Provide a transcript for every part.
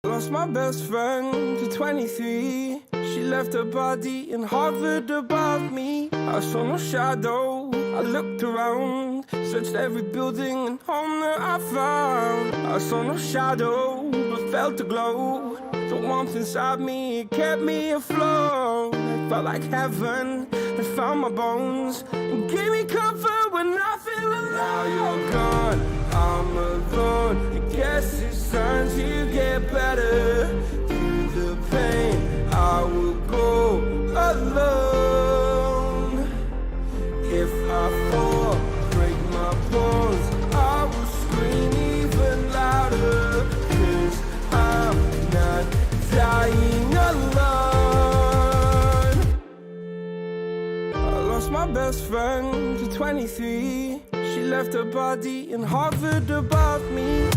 Lost my best friend to 23. She left her body and hovered above me. I saw no shadow, I looked around, searched every building and home that I found. I saw no shadow, but felt a glow. The warmth inside me, it kept me afloat. It felt like heaven had found my bones and gave me comfort when I feel alone. Now you're gone, I'm alone. I guess it's time to get better. Through the pain, I will go alone. If I fall, break my bones, I will scream even louder. 'Cause I'm not dying alone. I lost my best friend to 23. She left her body and hovered above me.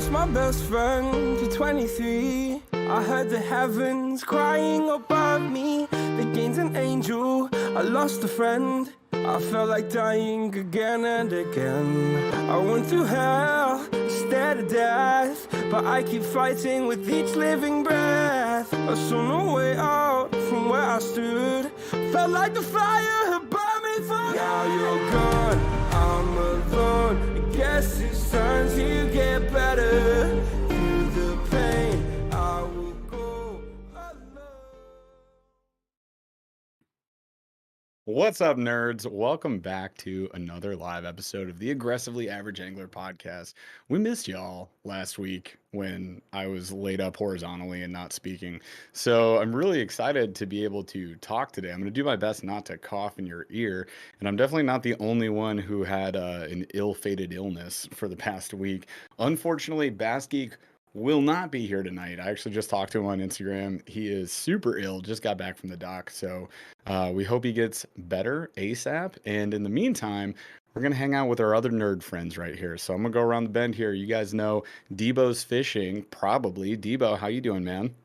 My best friend to 23. I heard the heavens crying above me. They gained an angel, I lost a friend. I felt like dying again and again. I went through hell, stared at death, but I keep fighting with each living breath. I saw no way out from where I stood. Felt like the fire had burned me for. Now you're gone, I'm alone. I guess it's time to get better. Through the pain, I will go alone. What's up, nerds? Welcome back to another live episode of the Aggressively Average Angler podcast. We missed y'all last week when I was laid up horizontally and not speaking. So I'm really excited to be able to talk today. I'm going to do my best not to cough in your ear. And I'm definitely not the only one who had an ill-fated illness for the past week. Unfortunately, Bass Geek will not be here tonight. I actually just talked to him on Instagram. He is super ill, just got back from the doc. So we hope he gets better ASAP. And in the meantime, we're going to hang out with our other nerd friends right here. So I'm going to go around the bend here. You guys know Debo's fishing, probably. Debo, how you doing, man?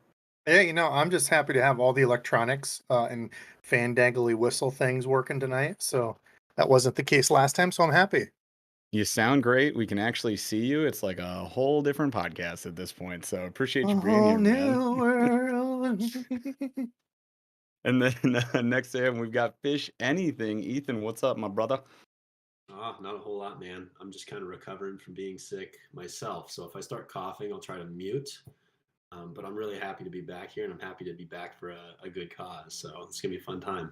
Hey, I'm just happy to have all the electronics and fan-dangly whistle things working tonight. So that wasn't the case last time, so I'm happy. You sound great. We can actually see you. It's like a whole different podcast at this point. So appreciate you being here, man. World. And then next to him, we've got Fish Anything. Ethan, what's up, my brother? Not a whole lot, man. I'm just kind of recovering from being sick myself. So if I start coughing, I'll try to mute. But I'm really happy to be back here, and I'm happy to be back for a good cause. So it's going to be a fun time.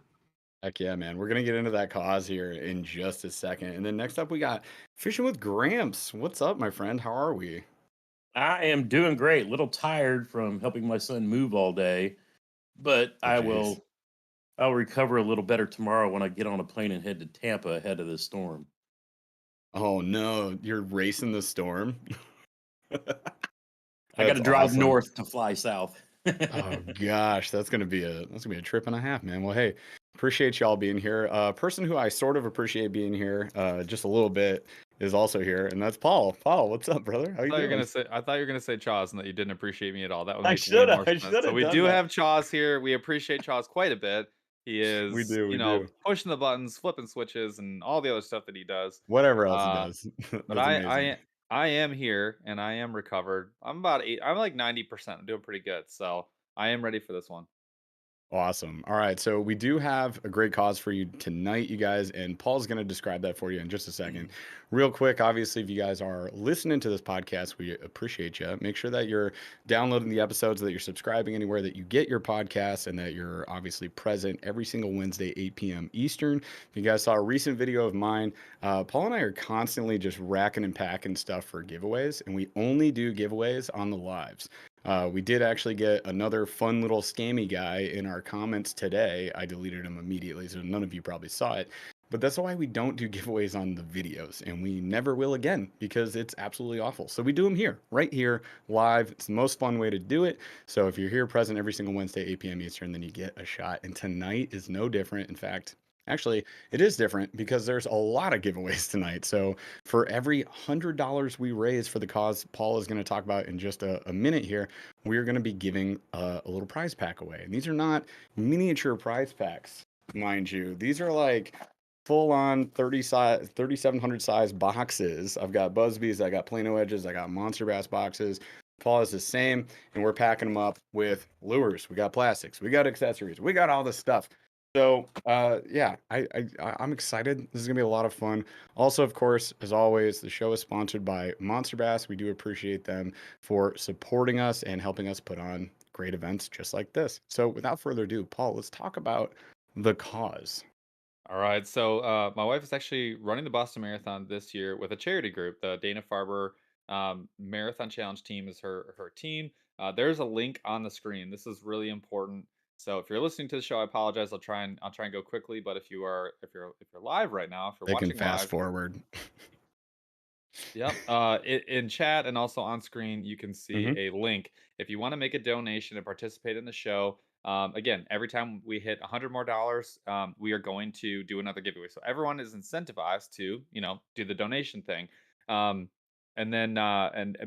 Heck yeah, man. We're going to get into that cause here in just a second. And then next up, we got Fishing with Gramps. What's up, my friend? How are we? I am doing great. A little tired from helping my son move all day, but I'll recover a little better tomorrow when I get on a plane and head to Tampa ahead of the storm. Oh no, you're racing the storm. I got to drive north to fly south. Oh gosh, that's gonna be a trip and a half, man. Well, hey, appreciate y'all being here. Person who I sort of appreciate being here, just a little bit, is also here, and that's Paul. Paul, what's up, brother? How you doing? I thought you were gonna say Chaz and that you didn't appreciate me at all. That would I make should way more have. sense. So we do have Chaz here. We appreciate Chaz quite a bit. He is, We do. pushing the buttons, flipping switches, and all the other stuff that he does. Whatever else he does. But I am here and I am recovered. I'm like 90%. I'm doing pretty good. So I am ready for this one. Awesome. All right. So we do have a great cause for you tonight, you guys, and Paul's going to describe that for you in just a second. Real quick, obviously, if you guys are listening to this podcast, we appreciate you. Make sure that you're downloading the episodes, that you're subscribing anywhere that you get your podcasts, and that you're obviously present every single Wednesday, 8 p.m. Eastern. If you guys saw a recent video of mine, Paul and I are constantly just racking and packing stuff for giveaways, and we only do giveaways on the lives. We did actually get another fun little scammy guy in our comments today. I deleted him immediately, so none of you probably saw it. but that's why we don't do giveaways on the videos, and we never will again because it's absolutely awful. So we do them here, right here, live. It's the most fun way to do it. So if you're here present every single Wednesday, 8 p.m. Eastern, then you get a shot. And tonight is no different. In fact, actually, it is different because there's a lot of giveaways tonight. So for every $100 we raise for the cause Paul is going to talk about in just a minute here, we're going to be giving a little prize pack away. And these are not miniature prize packs, mind you. These are like full on 3700 size boxes. I've got Busby's, I got Plano Edges, I got Monster Bass boxes. Paul is the same, and we're packing them up with lures. We got plastics, we got accessories, we got all this stuff. So, yeah, I'm excited. This is gonna be a lot of fun. Also, of course, as always, the show is sponsored by Monster Bass. We do appreciate them for supporting us and helping us put on great events just like this. So, without further ado, Paul, let's talk about the cause. All right. So my wife is actually running the Boston Marathon this year with a charity group. The Dana Farber Marathon Challenge team is her team. There's a link on the screen. This is really important. So if you're listening to the show, I apologize. I'll try and go quickly. But if you're live right now, if you're They can watching fast live, forward. yep. In chat and also on screen, you can see Hmm. a link. If you want to make a donation and participate in the show, again, every time we hit $100 more, we are going to do another giveaway. So everyone is incentivized to, do the donation thing. Um, and then,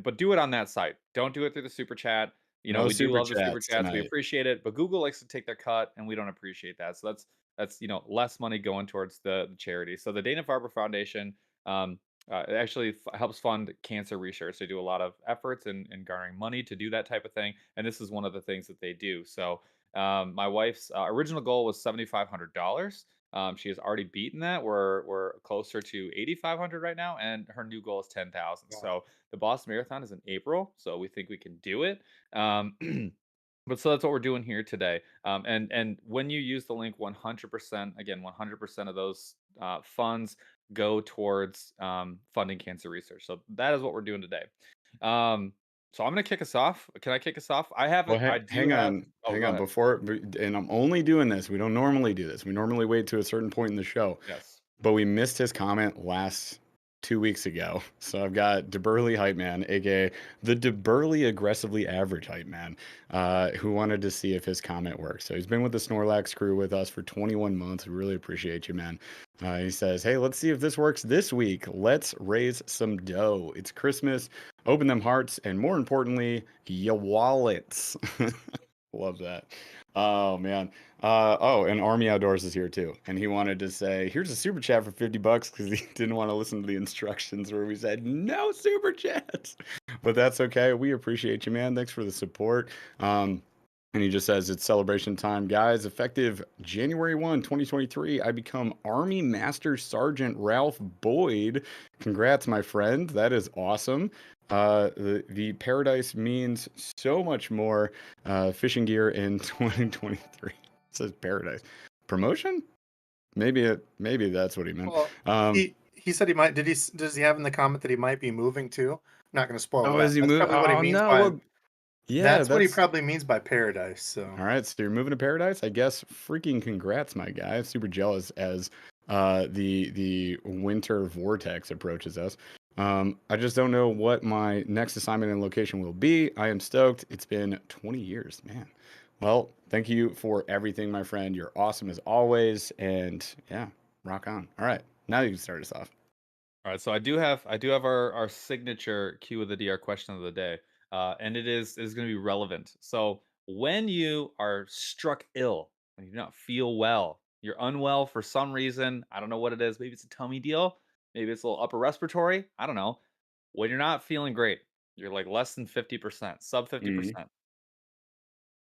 but do it on that site. Don't do it through the super chat. No We do super love the super chats chats. We tonight. appreciate it, but Google likes to take their cut, and we don't appreciate that. So that's less money going towards the charity. So the Dana Farber Foundation. It actually helps fund cancer research. They do a lot of efforts in garnering money to do that type of thing, and this is one of the things that they do. So, my wife's original goal was $7,500. She has already beaten that. We're closer to 8,500 right now, and her new goal is 10,000. Wow. So the Boston Marathon is in April, so we think we can do it. Um, But so that's what we're doing here today. And when you use the link, 100%, again, 100% of those funds go towards funding cancer research. So that is what we're doing today. So I'm going to kick us off. Can I kick us off? I have Well, it. I do hang have. on, Oh, hang go on. ahead. And I'm only doing this. We don't normally do this. We normally wait to a certain point in the show, Yes. but we missed his comment last 2 weeks ago. So I've got DeBurley Hype Man, aka the DeBurley Aggressively Average Hype Man, who wanted to see if his comment works. So he's been with the Snorlax crew with us for 21 months. We really appreciate you, man. He says, "Hey, let's see if this works this week. Let's raise some dough. It's Christmas. Open them hearts, and more importantly, your wallets." Love that. Oh man. Oh, and Army Outdoors is here too. And he wanted to say, here's a super chat for $50 because he didn't want to listen to the instructions where we said no super chats. But that's okay. We appreciate you, man. Thanks for the support. And he just says it's celebration time, guys. Effective January 1, 2023, I become Army Master Sergeant Ralph Boyd. Congrats, my friend. That is awesome. The paradise means so much more. Fishing gear in 2023. It says paradise. Promotion? Maybe that's what he meant. Well, Um, he said he might. Does he have in the comment that he might be moving too? I'm not going to spoil oh, that. is he That's moving? probably what he Oh means no. by. Well, yeah, That's what he that's probably means by paradise. So all right. So you're moving to paradise, I guess. Freaking congrats, my guy. Super jealous as the winter vortex approaches us. I just don't know what my next assignment and location will be. I am stoked. It's been 20 years, man. Well, thank you for everything, my friend. You're awesome as always, and yeah, rock on. All right, now you can start us off. All right, so I do have our signature Q of the D, our question of the day, and it is going to be relevant. So when you are struck ill, when you do not feel well, you're unwell for some reason. I don't know what it is. Maybe it's a tummy deal. Maybe it's a little upper respiratory. I don't know. When you're not feeling great, you're like less than 50%, sub Mhm. 50%.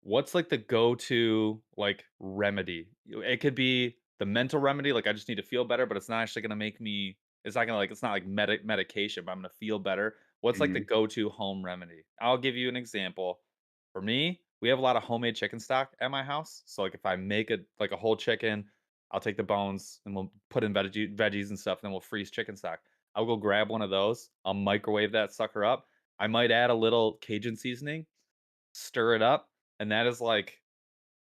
What's like the go-to like remedy? It could be the mental remedy, like I just need to feel better, but it's not actually gonna make me. It's not gonna like it's not like medication, but I'm gonna feel better. What's like the Mhm. go-to home remedy? I'll give you an example. For me, we have a lot of homemade chicken stock at my house. So like if I make a whole chicken, I'll take the bones and we'll put in veggies and stuff, and then we'll freeze chicken stock. I'll go grab one of those. I'll microwave that sucker up. I might add a little Cajun seasoning, stir it up, and that is like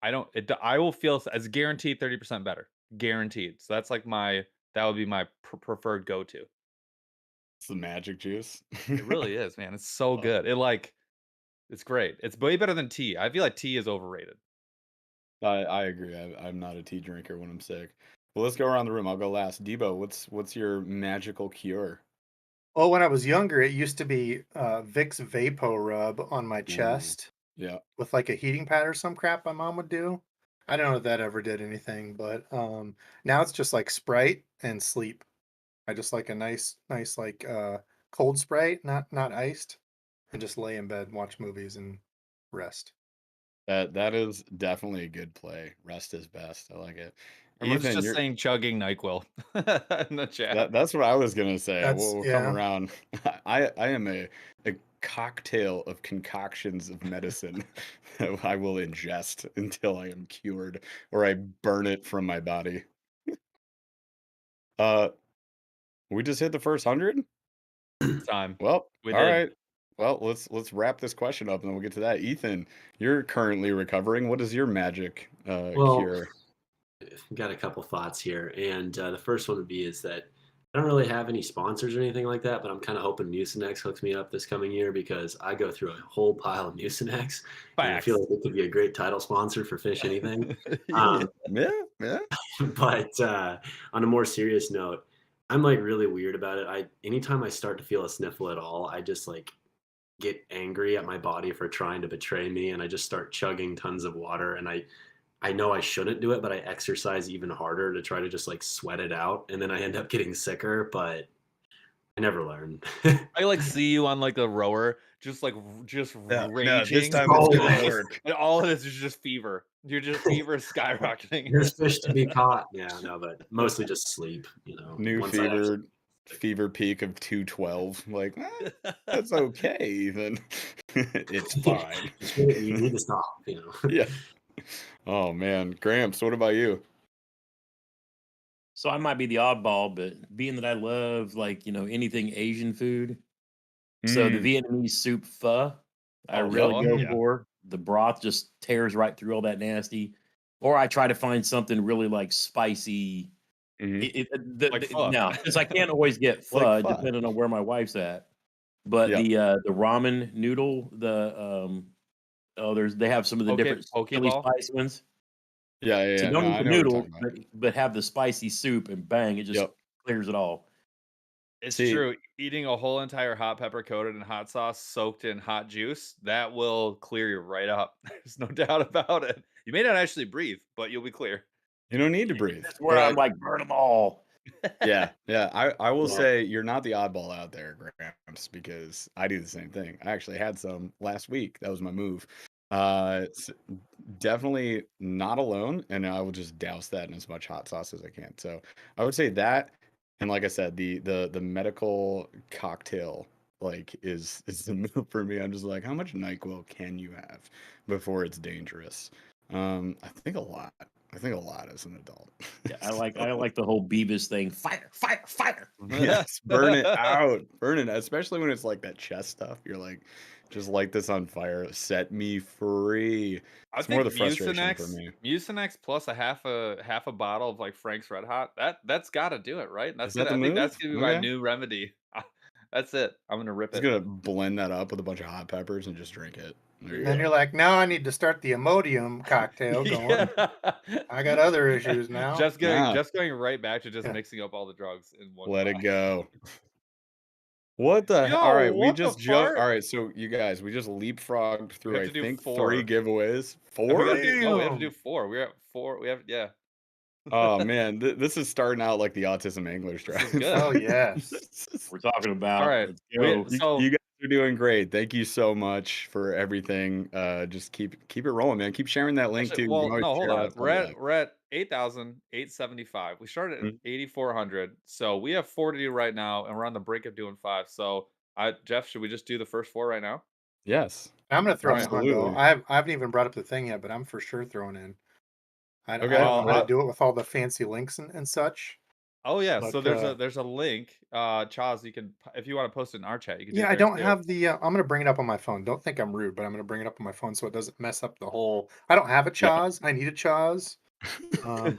I don't it I will feel as guaranteed 30% better. guaranteed. So that's like that would be my preferred go-to. It's the magic juice. It really is, man. It's so Love good. It's great. It's way better than tea. I feel like tea is overrated. I agree. I'm not a tea drinker when I'm sick. Well, let's go around the room. I'll go last. Debo, what's your magical cure? Oh, when I was younger, it used to be Vicks Vapo Rub on my Ooh, chest yeah. with like a heating pad or some crap my mom would do. I don't know if that ever did anything, but now it's just like Sprite and sleep. I just like a nice like cold Sprite, not iced, and just lay in bed, and watch movies, and rest. That is definitely a good play. Rest is best. I like it. Everyone's Ethan, just you're saying chugging NyQuil in the chat. that's what I was gonna say. That's We'll come yeah. around. I am a cocktail of concoctions of medicine that I will ingest until I am cured or I burn it from my body. Uh, we just hit the first 100. It's time. Well, We all did. right. Well, let's wrap this question up and then we'll get to that. Ethan, you're currently recovering. What is your magic Well, cure? got a couple thoughts here, and the first one would be is that I don't really have any sponsors or anything like that, but I'm kind of hoping Mucinex hooks me up this coming year because I go through a whole pile of Mucinex, and I Facts. feel like it could be a great title sponsor for Fish Anything. Yeah, yeah. But on a more serious note, I'm like really weird about it. Anytime I start to feel a sniffle at all, I just like get angry at my body for trying to betray me, and I just start chugging tons of water, and I know I shouldn't do it, but I exercise even harder to try to just like sweat it out, and then I end up getting sicker, but I never learn. I like see you on like a rower, just No, this raging. time it's Oh, gonna yeah. work. And all of this is just fever. You're just fever skyrocketing. There's fish to be caught. Yeah, no, but mostly just sleep, you know. New Once I actually fever peak of 212. Like, that's okay, Ethan. It's fine. you need to stop, you know. Yeah. Oh man, Gramps, what about you? So I might be the oddball, but being that I love like, anything Asian food. So the Mm, Vietnamese soup pho, I Oh, really pho. go yeah. for. The broth just tears right through all that nasty. Or I try to find something really like spicy. Mhm. Like pho. Now, because I can't always get pho Like pho. depending on where my wife's at. But Yep. the ramen noodle, they have some of the different chili Pokeball. spice ones. So Yeah. don't No, eat I the know what you're noodle, talking about. but have the spicy soup and bang, it just Yep. clears it all. It's See, true. Eating a whole entire hot pepper coated in hot sauce, soaked in hot juice, that will clear you right up. There's no doubt about it. You may not actually breathe, but you'll be clear. you don't need to breathe. That's where I'm like, burn them all. Yeah. I will Yeah. say you're not the oddball out there, Gramps, because I do the same thing. I actually had some last week. That was my move. Definitely not alone, and I will just douse that in as much hot sauce as I can. So I would say that, and like I said, the medical cocktail like is the move for me. I'm just like, how much NyQuil can you have before it's dangerous? I think a lot. I think a lot as an adult. Yeah, I like the whole Beavis thing. Fire, fire, fire. Yes, burn it out. Burn it, especially when it's like that chest stuff. You're like, just light this on fire. Set me free. I It's more think the frustration for me. Mucinex plus a half a bottle of like Frank's Red Hot. That's got to do it, right? Is that the I think that's move? gonna be my Okay. new remedy. That's it. I'm gonna rip Just it. gonna blend that up with a bunch of hot peppers and just drink it. There you Then go. you're like, now I need to start the Imodium cocktail going. I got other issues now. Just Nah. going right back to just Yeah. mixing up all the drugs in one. Let it glass. go. What the Yo, all right, we what the just jumped. All fart? right, so you guys, we just leapfrogged We through have I to do think 3 4. giveaways. We 4? gotta do no. We have to do Damn. 4. We're at 4. We have yeah. Oh man, this is starting out like the autism English This is drive. good. Oh yes. We're talking about. All right. Let's go. So You guys are doing great. Thank you so much for everything. Just keep it rolling, man. Keep sharing that link actually, too. You well, can always no, hold share on. us on that. We're at 8,875. We started at Mhm. 8,400. So we have 4 to do right now, and we're on the brink of doing 5. So Jeff, should we just do the first 4 right now? Yes, I'm gonna throw in absolutely. hundo. I haven't even brought up the thing yet, but I'm for sure throwing in. I Okay. don't know how Well, to do it with all the fancy links and such. oh yeah. But So there's a link. Chaz, you can if you want to post it in our chat, you can do yeah, it I there don't too. have the. I'm gonna bring it up on my phone. Don't think I'm rude, but I'm gonna bring it up on my phone so it doesn't mess up the whole. I don't have a Yeah. Chaz. I need a Chaz. Um,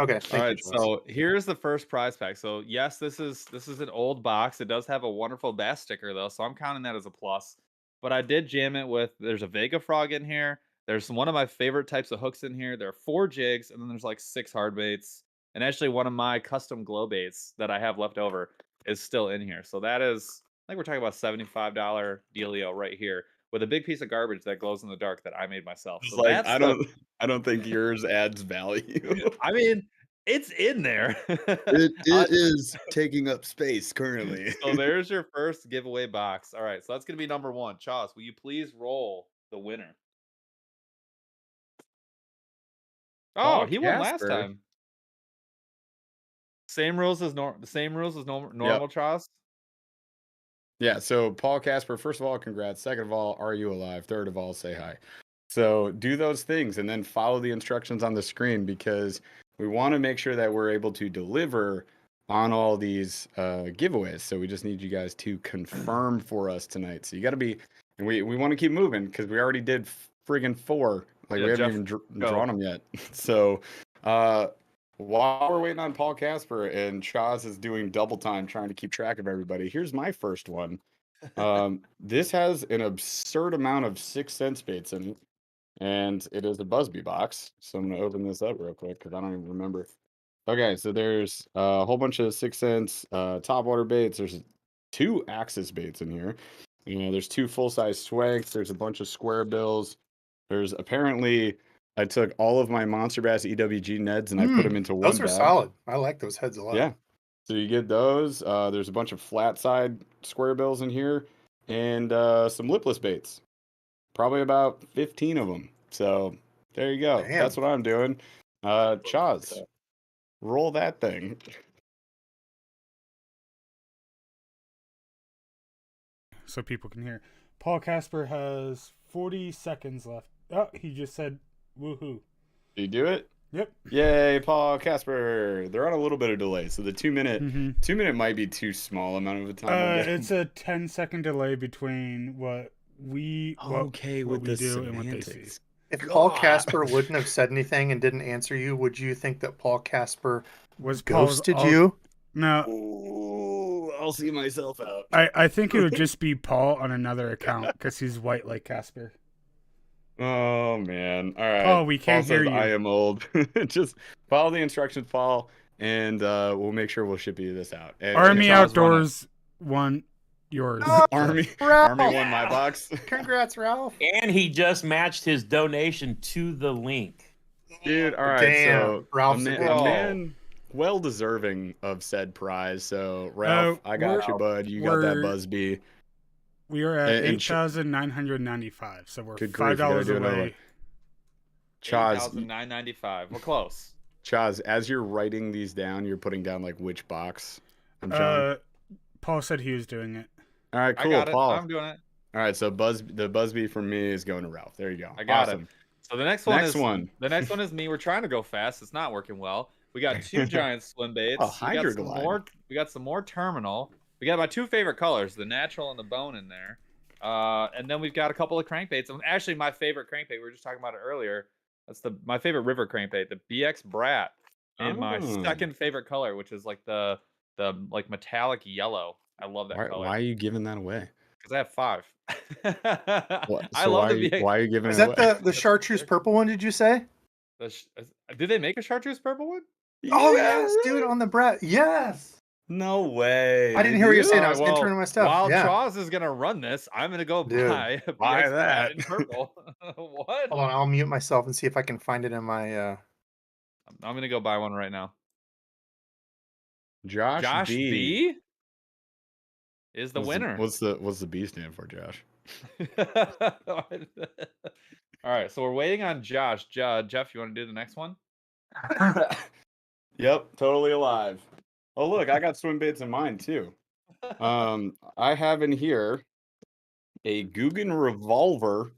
Okay, All thank you, right, Charles. so here's the first prize pack. So yes, this is an old box. It does have a wonderful bass sticker though, so I'm counting that as a plus. But I did jam it with there's a Vega frog in here. There's one of my favorite types of hooks in here. There are 4 jigs, and then there's like 6 hard baits. And actually, one of my custom glow baits that I have left over is still in here. So that is, I think we're talking about $75 dealio right here with a big piece of garbage that glows in the dark that I made myself. It's So like that's the. I don't think yours adds value. I mean, it's in there. It Uh, is taking up space currently. so there's your first giveaway box. All right, so that's gonna be number 1. Chas, will you please roll the winner? Oh, Paul he won last Casper. time. Same rules as the same rules as Yep. normal, Chas. Yeah, so Paul Casper, first of all, congrats. Second of all, are you alive? Third of all, say hi. So do those things and then follow the instructions on the screen because we want to make sure that we're able to deliver on all these giveaways. So we just need you guys to confirm for us tonight. So you got to be, and we want to keep moving because we already did friggin' 4. Like Yeah, we haven't Jeff, even go. drawn them yet. So while we're waiting on Paul Casper and Chaz is doing double time trying to keep track of everybody, here's my first one. This has an absurd amount of 6 cent baits in it, and it is a Busby box. So I'm gonna open this up real quick because I don't even remember. Okay, so there's a whole bunch of 6 cents top water baits. There's 2 Axis baits in here. You know, there's 2 full size swanks. There's a bunch of square bills. There's apparently I took all of my Monster Bass EWG Neds and I put them into one Those are bag. solid. I like those heads a lot. Yeah. So you get those. There's a bunch of flat side square bills in here and some lipless baits. Probably about 15 of them. So there you go. Damn. That's what I'm doing. Chaz, roll that thing. So people can hear. Paul Casper has 40 seconds left. Oh, he just said woohoo. Did you do it? Yep. Yay, Paul Casper. They're on a little bit of delay, so the 2 minute 2 minute might be too small amount of a time. It's a 10-second delay between what we Okay, what with we the do and what they see. semantics. If Paul Casper wouldn't have said anything and didn't answer you, would you think that Paul Casper Was Paul's ghosted you? No, Ooh, I'll see myself out. I think it would just be Paul on another account because he's white like Casper. Oh man! All right. Paul, we can't Paul hear says, you. I am old. Just follow the instructions, Paul, and we'll make sure we'll ship you this out. And Army Charles Outdoors won yours. Army Ralph! won my box. Congrats, Ralph. And he just matched his donation to the link. Dude, all right. Damn, So Ralph's a a man, good man well deserving of said prize. So Ralph, I got you, bud. You got that Busby. We are at And $8,995, so we're Good grief, you gotta $5 do another away. one. Chaz, $8,995. We're close. Chaz, as you're writing these down, you're putting down like which box I'm showing. Paul said he was doing it. All right, I cool, got it. Paul. I'm doing it. All right, so the Busby from me is going to Ralph. There you go. I got Awesome. it. So the next one is me. We're trying to go fast. It's not working well. We got 2 giant swim baits. Oh, we got Hydroglide. we got some more terminal. We got my 2 favorite colors, the natural and the bone in there. And then we've got a couple of crankbaits. Actually, my favorite crankbait, we were just talking about it earlier. That's my favorite river crankbait, the BX Brat, in my Oh. second favorite color, which is like the like metallic yellow. I love that Why color. are you giving that away? Because I have 5. I So love why, the BX. why are you giving Is it that away? the chartreuse purple one, did you say? Did they make a chartreuse purple one? Oh, Yeah, yes, dude, really? on the Brat. Yes. No way. I didn't hear what you were saying. I was Well, entering my stuff. While Yeah. Charles is gonna run this, I'm gonna go Dude, buy a buy BX Brat that. in purple. What? Hold on, I'll mute myself and see if I can find it in my. I'm gonna go buy one right now. Josh, Josh B. B is the winner. What's the B stand for, Josh? All right, so we're waiting on Josh. Jeff, you want to do the next one? Yep, totally alive. Oh look, I got swim baits in mine too. I have in here a Guggen revolver.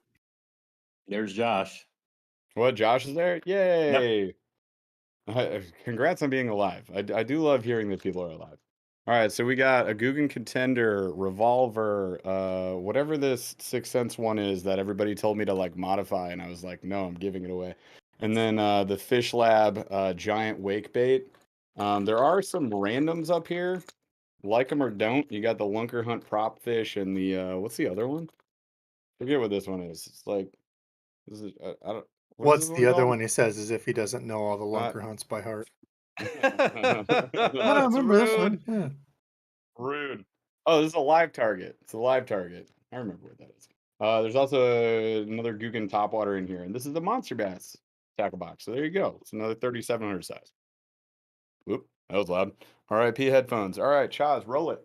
There's Josh. What, Josh is there? Yay! Congrats on being alive. I do love hearing that people are alive. All right, so we got a Guggen contender, revolver, whatever this 6 cents one is that everybody told me to like modify, and I was like, no, I'm giving it away. And then the Fish Lab giant wake bait. There are some randoms up here. Like them or don't. You got the Lunker Hunt prop fish and the what's the other one? Forget what this one is. It's like this is I don't. What is What's this the one other called? one he says as if he doesn't know all the lunker hunts by heart? I That's remember this rude. one. Yeah. Rude. Oh, this is a live target. It's a live target. I remember what that is. There's also another Guggen topwater in here, and this is the Monster Bass tackle box. So there you go. It's another 3700 size. Whoop, that was loud. R.I.P. headphones. All right, Chaz, roll it.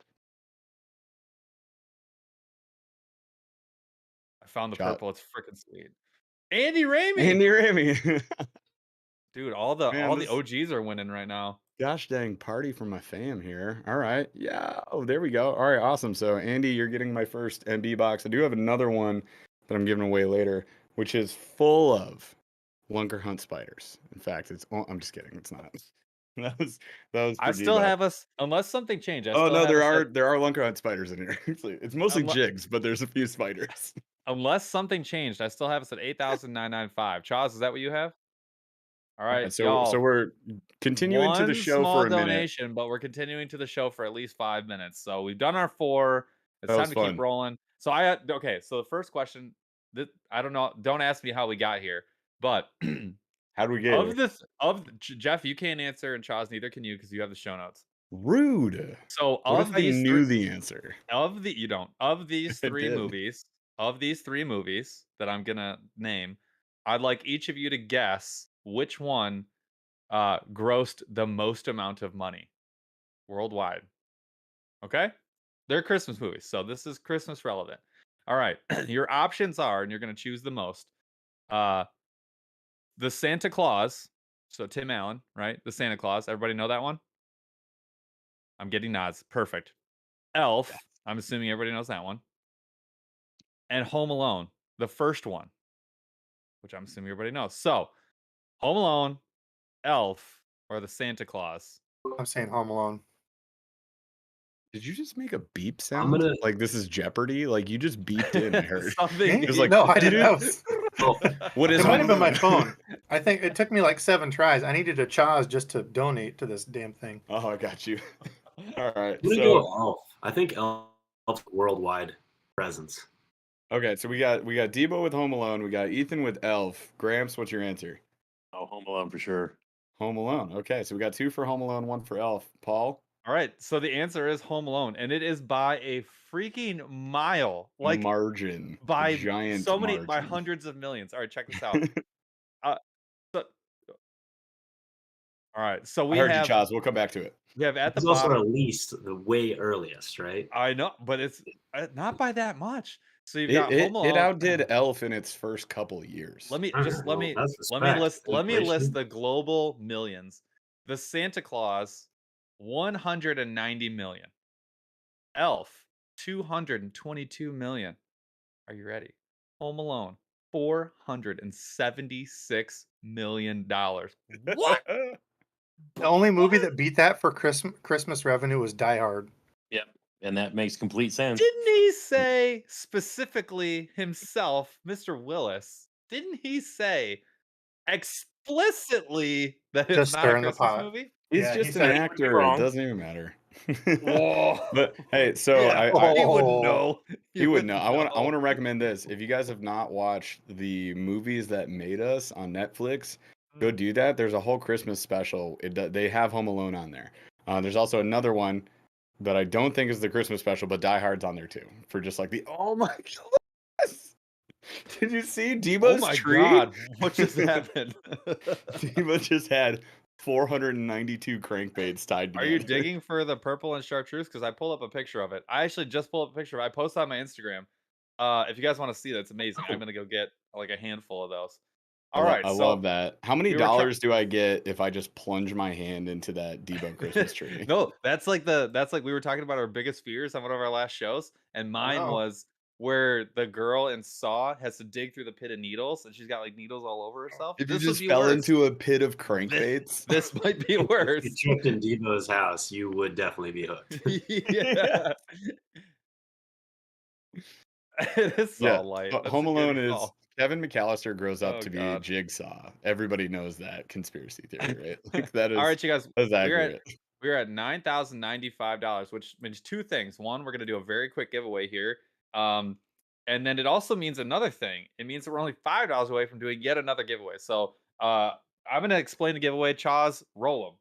I found the Shot. purple. It's freaking sweet. Andy Ramey. Andy Ramey. Dude, all the Man, this- OGs are winning right now. Gosh dang, party for my fam here. All right. Yeah. Oh, there we go. All right, awesome. So, Andy, you're getting my first MB box. I do have another one that I'm giving away later, which is full of Lunker Hunt spiders. In fact, I'm just kidding. It's not. That was I for still Debo. have us, unless something changed. I Oh still no, have there us are at- there are Lunker Hunt spiders in here. It's mostly jigs, but there's a few spiders. unless something changed, I still have us at 8,995. Chaz, is that what you have? All right, So y'all. we're continuing to the One show small for a minute. donation, but we're continuing to the show for at least 5 minutes. So we've done our 4. It's That time was to fun. keep rolling. So okay. So the first question, I don't know. Don't ask me how we got here, but How do we get here? Jeff, you can't answer, and Chaz, neither can you because you have the show notes. Rude. So What of if I these knew the answer? you don't of these I 3 did. movies that I'm gonna name, I'd like each of you to guess which one grossed the most amount of money worldwide. Okay? They're Christmas movies, so this is Christmas relevant. All right. Your options are, and you're going to choose the most. The Santa Claus. So Tim Allen, right? The Santa Claus. Everybody know that one? I'm getting nods. Perfect. Elf. I'm assuming everybody knows that one. And Home Alone, the first one, which I'm assuming everybody knows. So, Home Alone, Elf, or the Santa Claus. I'm saying Home Alone. Did you just make a beep sound? Like this is Jeopardy? Like you just beeped in, I heard. Something. It was like, No, I didn't. That was, what is it might Home have been my Alone? phone. I think it took me like 7 tries. I needed a Chaz just to donate to this damn thing. Oh, I got you. All right. I'm gonna So go with Elf. I think Elf's worldwide presence. okay, so we got Debo with Home Alone, we got Ethan with Elf. Gramps, what's your answer? Oh, Home Alone for sure. Home Alone. Okay, so we got 2 for Home Alone, 1 for Elf. Paul? All right, so the answer is Home Alone, and it is by a freaking mile, like margin. by Giant so many, margin. by hundreds of millions. All right, check this out. So, all right, so we I heard have you, Chaz. We'll come back to it. we have at the It's also bottom. at least the way earliest, right? I know, but it's not by that much. So you've got Home Alone. It outdid Elf in its first couple years. Let me All just right, let well, me that's let me respect. list let me Inflation. list the global millions. The Santa Claus, 190 million. Elf, 222 million. Are you ready? Home Alone, $476 million. What? The only movie that beat that for Christmas revenue was Die Hard. Yep. And that makes complete sense. Didn't he say specifically himself, Mr. Willis? Didn't he say explicitly that it's Just not a stirring the Christmas pot. movie? He's Yeah, he just an said it. actor. It wrong. doesn't even matter. Whoa. But hey, so Yeah, I he Oh. wouldn't know. you would know. I want to recommend this. If you guys have not watched the movies that made us on Netflix, go do that. There's a whole Christmas special. They have Home Alone on there. There's also another one that I don't think is the Christmas special, but Die Hard's on there too. For just like oh my god. Did you see Debo's Oh my tree? god, what just happened? Debo just had 492 crankbaits tied Are together. you digging for the purple and chartreuse? Because I pulled up a picture of it. I actually just pulled up a picture of it. I posted on my Instagram. If you guys want to see that, it's amazing. I'm gonna go get like a handful of those. All right, I so love that. How many we were try- dollars do I get if I just plunge my hand into that Debo Christmas tree? No, that's like we were talking about our biggest fears on one of our last shows, and mine know. was where the girl in Saw has to dig through the pit of needles, and she's got like needles all over herself. If This you would just be fell worse. into a pit of crankbaits. This might be If worse. you tripped in Debo's house, you would definitely be hooked. Yeah. It is so Yeah, light. but That's Home a good Alone is call. Kevin McAllister grows up Oh, to be God. Jigsaw. Everybody knows that conspiracy theory, right? Like that All is right, you guys. that's We're at accurate. we're at $9,095, which means two things. One, we're gonna do a very quick giveaway here. And then it also means another thing. It means that we're only $5 away from doing yet another giveaway. So I'm gonna explain the giveaway. Chaz, roll them.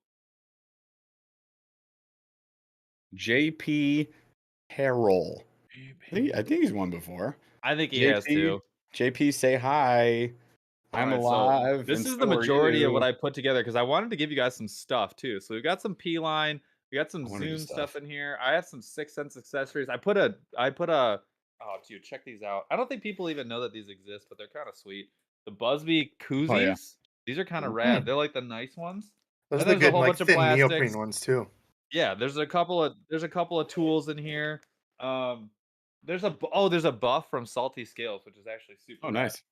JP Harrell. I think he's won before. I think he has too. JP, say hi. I'm Alright, so alive. this and is so the are majority of you. what I put together because I wanted to give you guys some stuff too. So we've got some P line, we got some I wanna do Zoom stuff stuff. in here. I have some Sixth Sense accessories. I put a oh dude, check these out. I don't think people even know that these exist, but they're kind of sweet. The Busby koozies. Oh, yeah. These are kind of Mm. rad. They're like the nice ones. Those are And the there's a good, whole like bunch of thin plastics. neoprene ones too. Yeah, there's a couple of tools in here. There's a buff from Salty Scales, which is actually super Oh, rad. nice.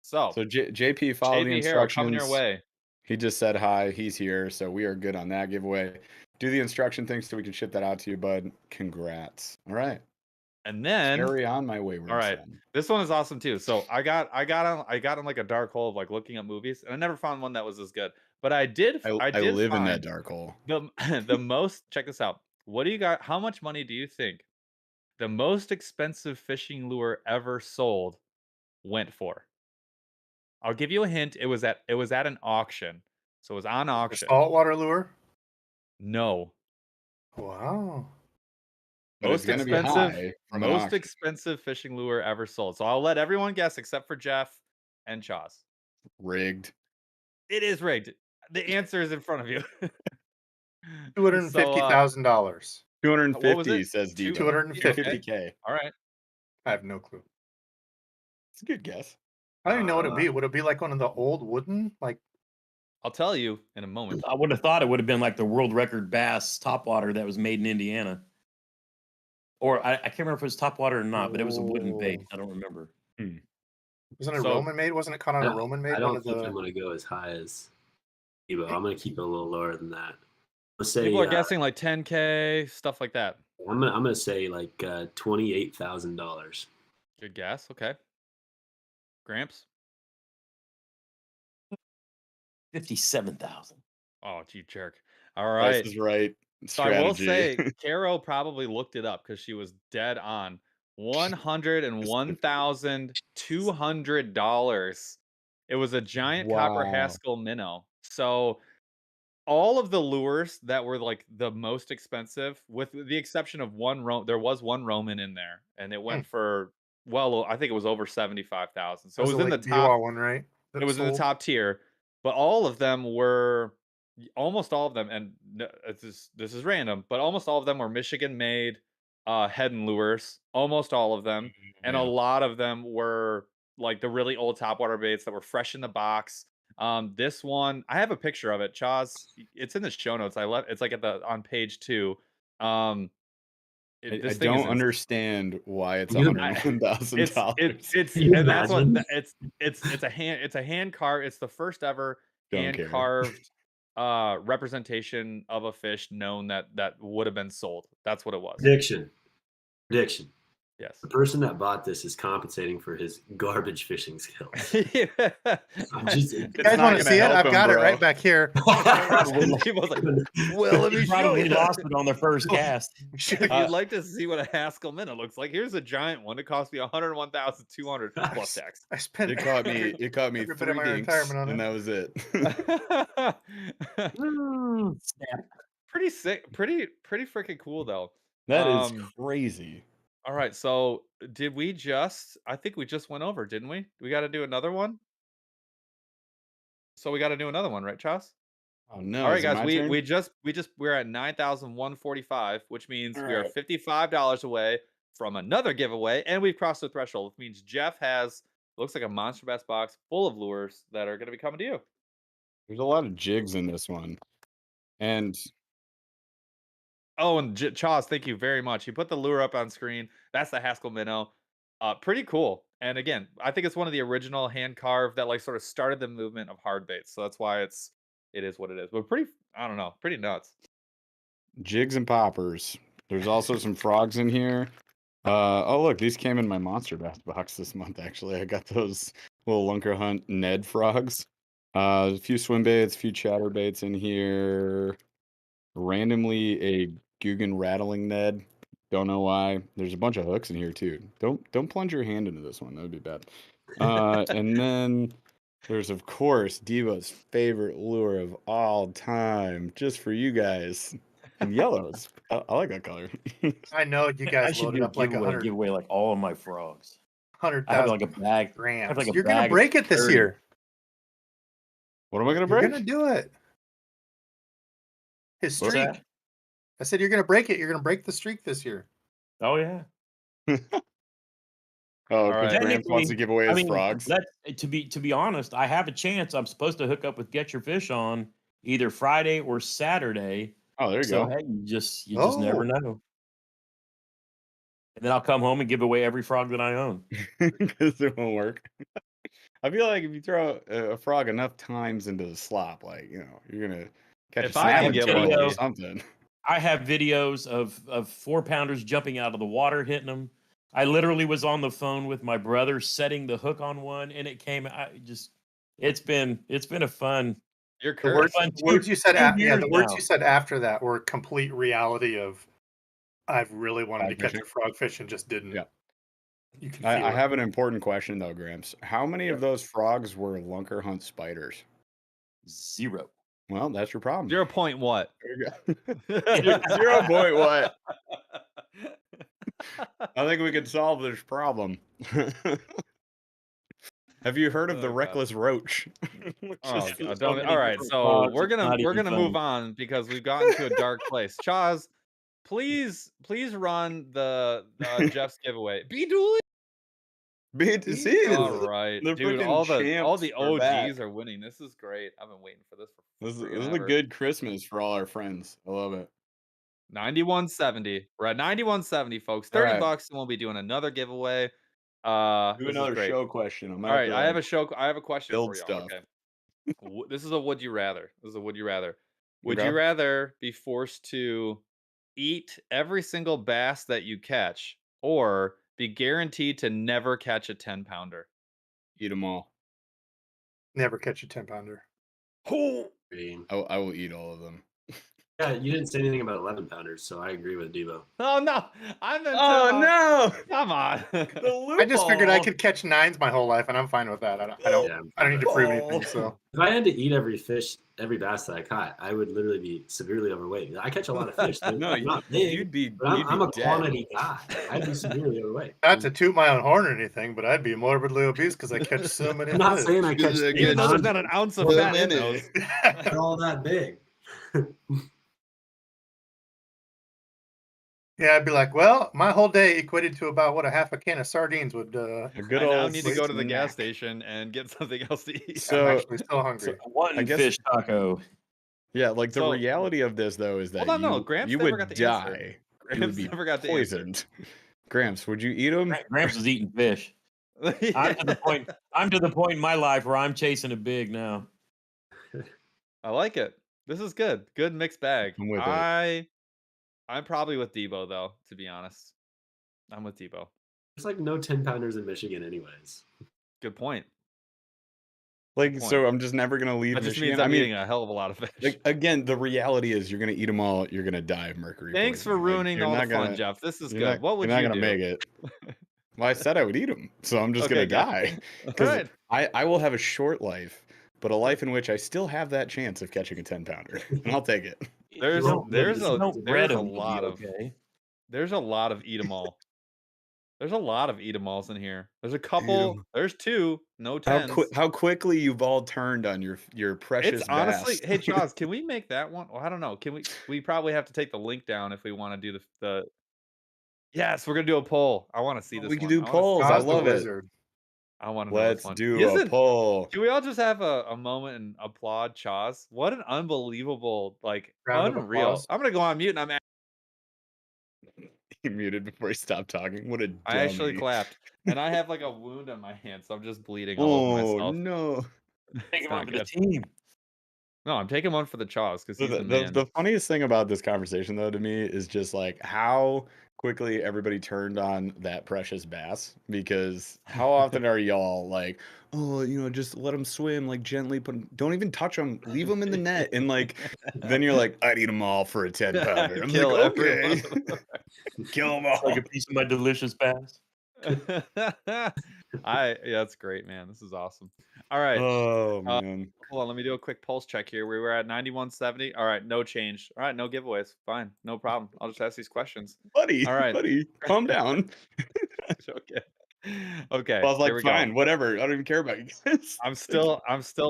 So So JP, follow the JP Harrell coming your instructions. way. He just said hi. He's here, so we are good on that giveaway. Do the instruction thing so we can ship that out to you, bud. Congrats. All right. And then Carry on, my wayward all right, son. this one is awesome too. So I got on like a dark hole of like looking at movies, and I never found one that was as good. But I did I did live in that find dark hole. the the most. Check this out. What do you got? How much money do you think the most expensive fishing lure ever sold went for? I'll give you a hint. It was at an auction. So it was on The auction. saltwater lure. No. Wow. But it's gonna be high from an most auction. expensive fishing lure ever sold. So I'll let everyone guess except for Jeff and Chaz. Rigged. It is rigged. The answer is in front of you. $250,000. What was 250 it? says Debo. 250. 250K. All right. I have no clue. It's a good guess. I don't even know what it'd be. Would it be like one of the old wooden, like? I'll tell you in a moment. I would have thought it would have been like the world record bass topwater that was made in Indiana. Or I can't remember if it was topwater or not, but it was a wooden bait. I don't remember. Wasn't it So- Roman made? Wasn't it caught on a Roman made? I One don't of think the. I'm going to go as high as Evo. I'm going to keep it a little lower than that. Let's say People are guessing like 10K, stuff like that. I'm gonna say like $28,000. Good guess. Okay. Gramps? 57,000. Oh, gee, jerk. All Price right. is right. So I will Strategy. say, Caro probably looked it up because she was dead on. $101,200. It was a giant copper Wow. Haskell minnow. So all of the lures that were like the most expensive, with the exception of there was one Roman in there, and it went for I think it was over 75,000. So it was in the top. one, right? It was in the top tier, but all of them were almost all of them, and this is random, but almost all of them were Michigan made head and lures. Almost all of them, and a Yeah. lot of them were like the really old topwater baits that were fresh in the box. This one, I have a picture of it. Chaz, it's in the show notes. It's like on page 2. I This thing is don't understand why it's You- $101,000. it's Can you and that's what imagine? it's a hand carved. It's the first ever Don't hand care. carved representation of a fish known that would have been sold. That's what it was. Prediction. Yes. The person that bought this is compensating for his garbage fishing skills. I'm just, You guys not want gonna to see it? help I've him, got it bro. right back here. He was like, well, let me He show probably you. lost it on their first cast. If you'd like to see what a Haskell minnow looks like, here's a giant one. It cost me $101,200 plus tax. I spent It caught me every bit 3 of my dinks, retirement on and it. that was it. Pretty sick. Pretty freaking cool though. That is crazy. All right, so did we I think we just went over, didn't we? We got to do another one? So we got to do another one, right, Chas? Oh no! All right, is it guys, my turn? we're at 9,145, which means All we are right. $55 away from another giveaway, and we've crossed the threshold. Which means Jeff looks like a Monster Bass box full of lures that are going to be coming to you. There's a lot of jigs in this one, and Oh, and Chaz, thank you very much. He put the lure up on screen. That's the Haskell minnow. Pretty cool. And again, I think it's one of the original hand carved that like sort of started the movement of hard baits. So that's why it is what it is. But I don't know, pretty nuts. jigs and poppers. There's also some frogs in here. Oh look, these came in my Monster Bass box this month. Actually, I got those little lunker hunt Ned frogs. A few swim baits, a few chatter baits in here. Randomly a Guggen rattling Ned. Don't know why. There's a bunch of hooks in here too. Don't plunge your hand into this one. That would be bad. And then there's of course Devo's favorite lure of all time, just for you guys. And yellows. I like that color. I know you I guys should loaded do a up like give away like all of my frogs. I have 100,000 like a bag. I have grams. like a You're gonna bag of break it this 30. year. What am I gonna You're break? gonna do it. His What's streak. that? I said you're gonna break it. You're gonna break the streak this year. Oh yeah. Oh, All because right. Gramps wants to give away I his mean, frogs. that to be honest, I have a chance. I'm supposed to hook up with Get Your Fish on either Friday or Saturday. Oh, there you So go. hey, you just never Oh. know. And then I'll come home and give away every frog that I own. Because it won't work. I feel like if you throw a frog enough times into the slop, like, you're gonna catch If a I can salmon get turtle or lucky. something. I have videos of 4-pounders jumping out of the water, hitting them. I literally was on the phone with my brother setting the hook on one, and it came. It's been a fun. You're The words, cursed. the words you said, years the words now. you said after that were complete reality of, I've really wanted to Frog catch fishing? a frogfish and just didn't. Yeah. You can feel I it. have an important question though, Gramps. How many of those frogs were lunker hunt spiders? 0. Well, that's your problem. 0 point what? There you go. 0 point what? I think we could solve this problem. Have you heard of the Oh, God. reckless roach? Which Oh, is- God, so don't. many All right, different so frogs, we're it's gonna not even move funny. on because we've gotten to a dark place. Chaz, please run the Jeff's giveaway. Be dueling. Be to see All right, the dude. freaking All champs the are back. OGs are winning. This is great. I've been waiting for this for This freaking is a ever. good Christmas for all our friends. I love it. 9170. We're at 9170, folks. All 30 right. bucks, and we'll be doing another giveaway. Do This is another great. show question. I'm All right, I have a question build for y'all. stuff. Okay. This is a would you rather. This is a would you rather. Would Okay. you rather be forced to eat every single bass that you catch, or be guaranteed to never catch a 10-pounder? Eat them all. Never catch a 10-pounder. I will eat all of them. Yeah, you didn't say anything about 11-pounders, so I agree with Devo. Oh no! I meant no! Come on. I just figured I could catch 9s my whole life, and I'm fine with that. I don't Yeah, need to prove anything. So if I had to eat every bass that I caught, I would literally be severely overweight. I catch a lot of fish. No, I'm not big, you'd be. but I'm a dead. quantity guy. I'd be severely overweight. not to toot my own horn or anything, but I'd be morbidly obese because I catch so many. I'm not fish. saying I catch Even though there's not an ounce of fat in those. They're all that big. Yeah, I'd be like, well, my whole day equated to about a half a can of sardines would. A good I now old need to go to the gas snack. station and get something else to eat. I'm So, actually still hungry. One I guess- fish taco. yeah, like the So- reality of this though is that Hold on, no, Gramps you never would got the answer. die. You Gramps would be never got the answer. poisoned. Gramps, would you eat them? Gramps is eating fish. I'm to the point. I'm to the point in my life where I'm chasing a big now. I like it. This is good. Good mixed bag. I'm with it. I'm probably with Debo though, to be honest. I'm with Debo. There's like no 10-pounders in Michigan, anyways. Good point. Like, point. so I'm just never gonna leave That just Michigan. means I'm I mean, eating a hell of a lot of fish. like, again, the reality is you're gonna eat them all. You're gonna die of mercury. Thanks for poisoning. Like, ruining you're all the not fun, gonna- Jeff. This is you're good. not- What would you're you not do? gonna make it. Well, I said I would eat them, so I'm just Okay, gonna good. die. All 'Cause right. I will have a short life, but a life in which I still have that chance of catching a 10-pounder, and I'll take it. There's You don't- there's you a don't there's bread a 'em, you'll be lot of okay. there's a lot of eat 'em all. There's a lot of eat 'em alls in here. There's a couple. There's 2. No 10s. How quickly you've all turned on your precious It's honestly, bass. hey Jaws, can we make that one? Well, I don't know. Can we probably have to take the link down if we want to do the Yes, we're gonna do a poll. I want to see this We can one. do I wanna see polls. this I Jaws the love it. Wizard. I want to know this Let's one. do a poll. Can we all just have a moment and applaud Chaz? What an unbelievable, like, Round of unreal. applause. I'm gonna go on mute and He muted before he stopped talking. What a dummy. I actually clapped. And I have like a wound on my hand, so I'm just bleeding all over Oh myself. no. Take It's him not over the good. team. No, I'm taking one for the Chaws because he's the man. The funniest thing about this conversation, though, to me is just like how quickly everybody turned on that precious bass. Because how often are y'all like, oh, just let them swim, like gently don't even touch them, leave them in the net, and like, then you're like, I'd eat them all for a 10 pounder. I'm Kill like, every one okay, of them. kill them Like all. a piece of my delicious bass. Yeah, that's great, man. This is awesome. All right. Oh man, Hold on, let me do a quick pulse check here. We were at 91.70. All right, no change. All right, no giveaways. Fine, no problem. I'll just ask these questions. All right. buddy, calm down. Okay. Okay, I was here like, we fine, go. whatever. I don't even care about you guys. I'm still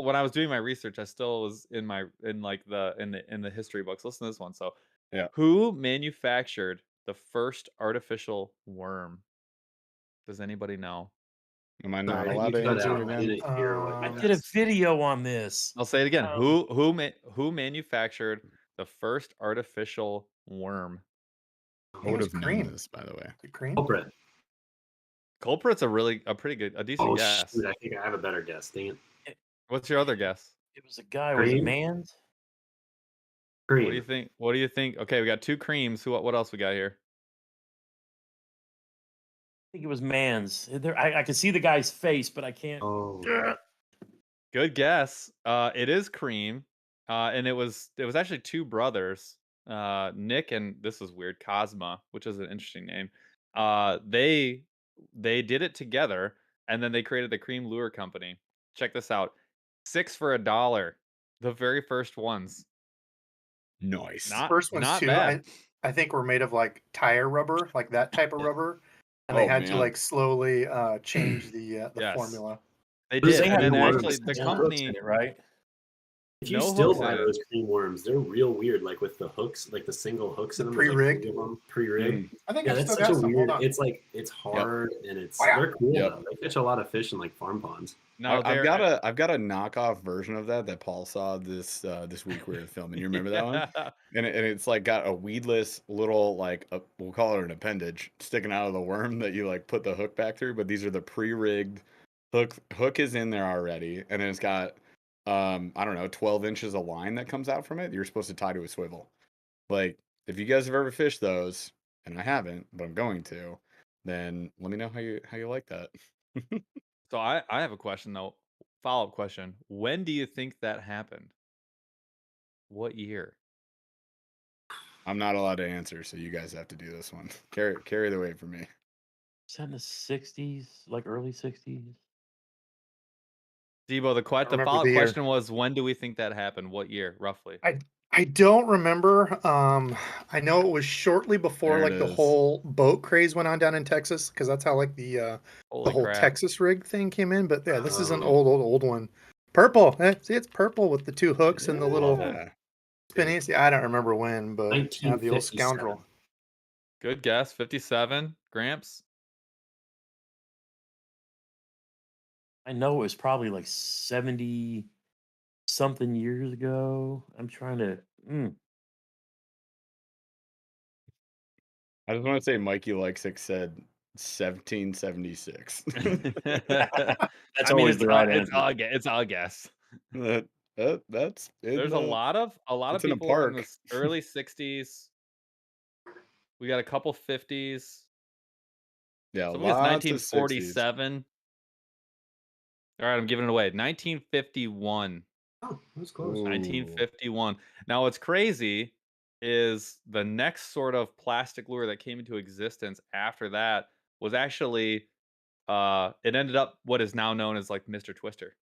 when I was doing my research, I still was in the history books. Listen to this one. So, Yeah. who manufactured the first artificial worm? Does anybody know? Am I not Sorry, allowed you to cut answer out. it I again? didn't hear what I you did a asked. video on this. I'll say it again. Um, Who manufactured the first artificial worm? I I think it would was have known cream. this, by the way. The cream. Culprit. Culprit's a decent Oh guess. shoot! I think I have a better guess. Dang it. What's your other guess? it was a guy. Was it Cream? Mans? What do you Cream. think? What do you think? Okay, we got two creams. What else we got here? I think it was Mans. I can see the guy's face, but I can't. Oh, Good guess. It is cream. And it was actually two brothers, Nick and this is weird, Cosma, which is an interesting name. They did it together, and then they created the Cream Lure Company. Check this out, 6 for $1. The very first ones. Nice. First ones Not too. bad. I think were made of like tire rubber, like that type of rubber, and they Oh, had to man. like slowly change the Yes. formula. They Those did, They and had then no actually hooks. the Yeah. company. In it, right? if you No still hooks in buy it. those cream worms, they're real weird. Like with the hooks, like the single hooks in The them. There's, like, pre-rigged? 3 of them, pre-rigged. I think Yeah, I that's still such got a some. Hold weird. on. It's like it's hard and it's Wow. they're cool Yep. though. They catch a lot of fish in like farm ponds. No, I've got a knockoff version of that Paul saw this week we were filming. You remember that one? And it's like got a weedless little we'll call it an appendage sticking out of the worm that you like put the hook back through. But these are the pre-rigged hook is in there already, and then it's got I don't know 12 inches of line that comes out from it. You're supposed to tie to a swivel. Like if you guys have ever fished those, and I haven't, but I'm going to, then let me know how you like that. So I have a question though. Follow-up question. When do you think that happened? What year? I'm not allowed to answer, so you guys have to do this one. Carry the weight for me. Was that in the 60s, like early 60s? Debo, the remember follow-up the year. question was, when do we think that happened? What year, roughly? I don't remember. I know it was shortly before There it like the is. whole boat craze went on down in Texas, because that's how like the Holy whole crap. Texas rig thing came in. But yeah, this is an Oh. old one. Purple. See, it's purple with the two hooks and the little Yeah. spinnies. Yeah, I don't remember when, but yeah, the old 1957. scoundrel. Good guess. 57. Gramps? I know it was probably like 70 something years ago. I'm trying to. I just want to say Mikey Lexick said 1776. That's I mean, always the right it's answer. it's all guess. That's There's a lot of it's in a people in the park. early 60s. We got a couple 50s. Yeah, Something is lots of 60s. 1947. All right, I'm giving it away. 1951. Oh, that was close. Ooh. 1951. Now, what's crazy is the next sort of plastic lure that came into existence after that was actually it ended up what is now known as like Mr. Twister,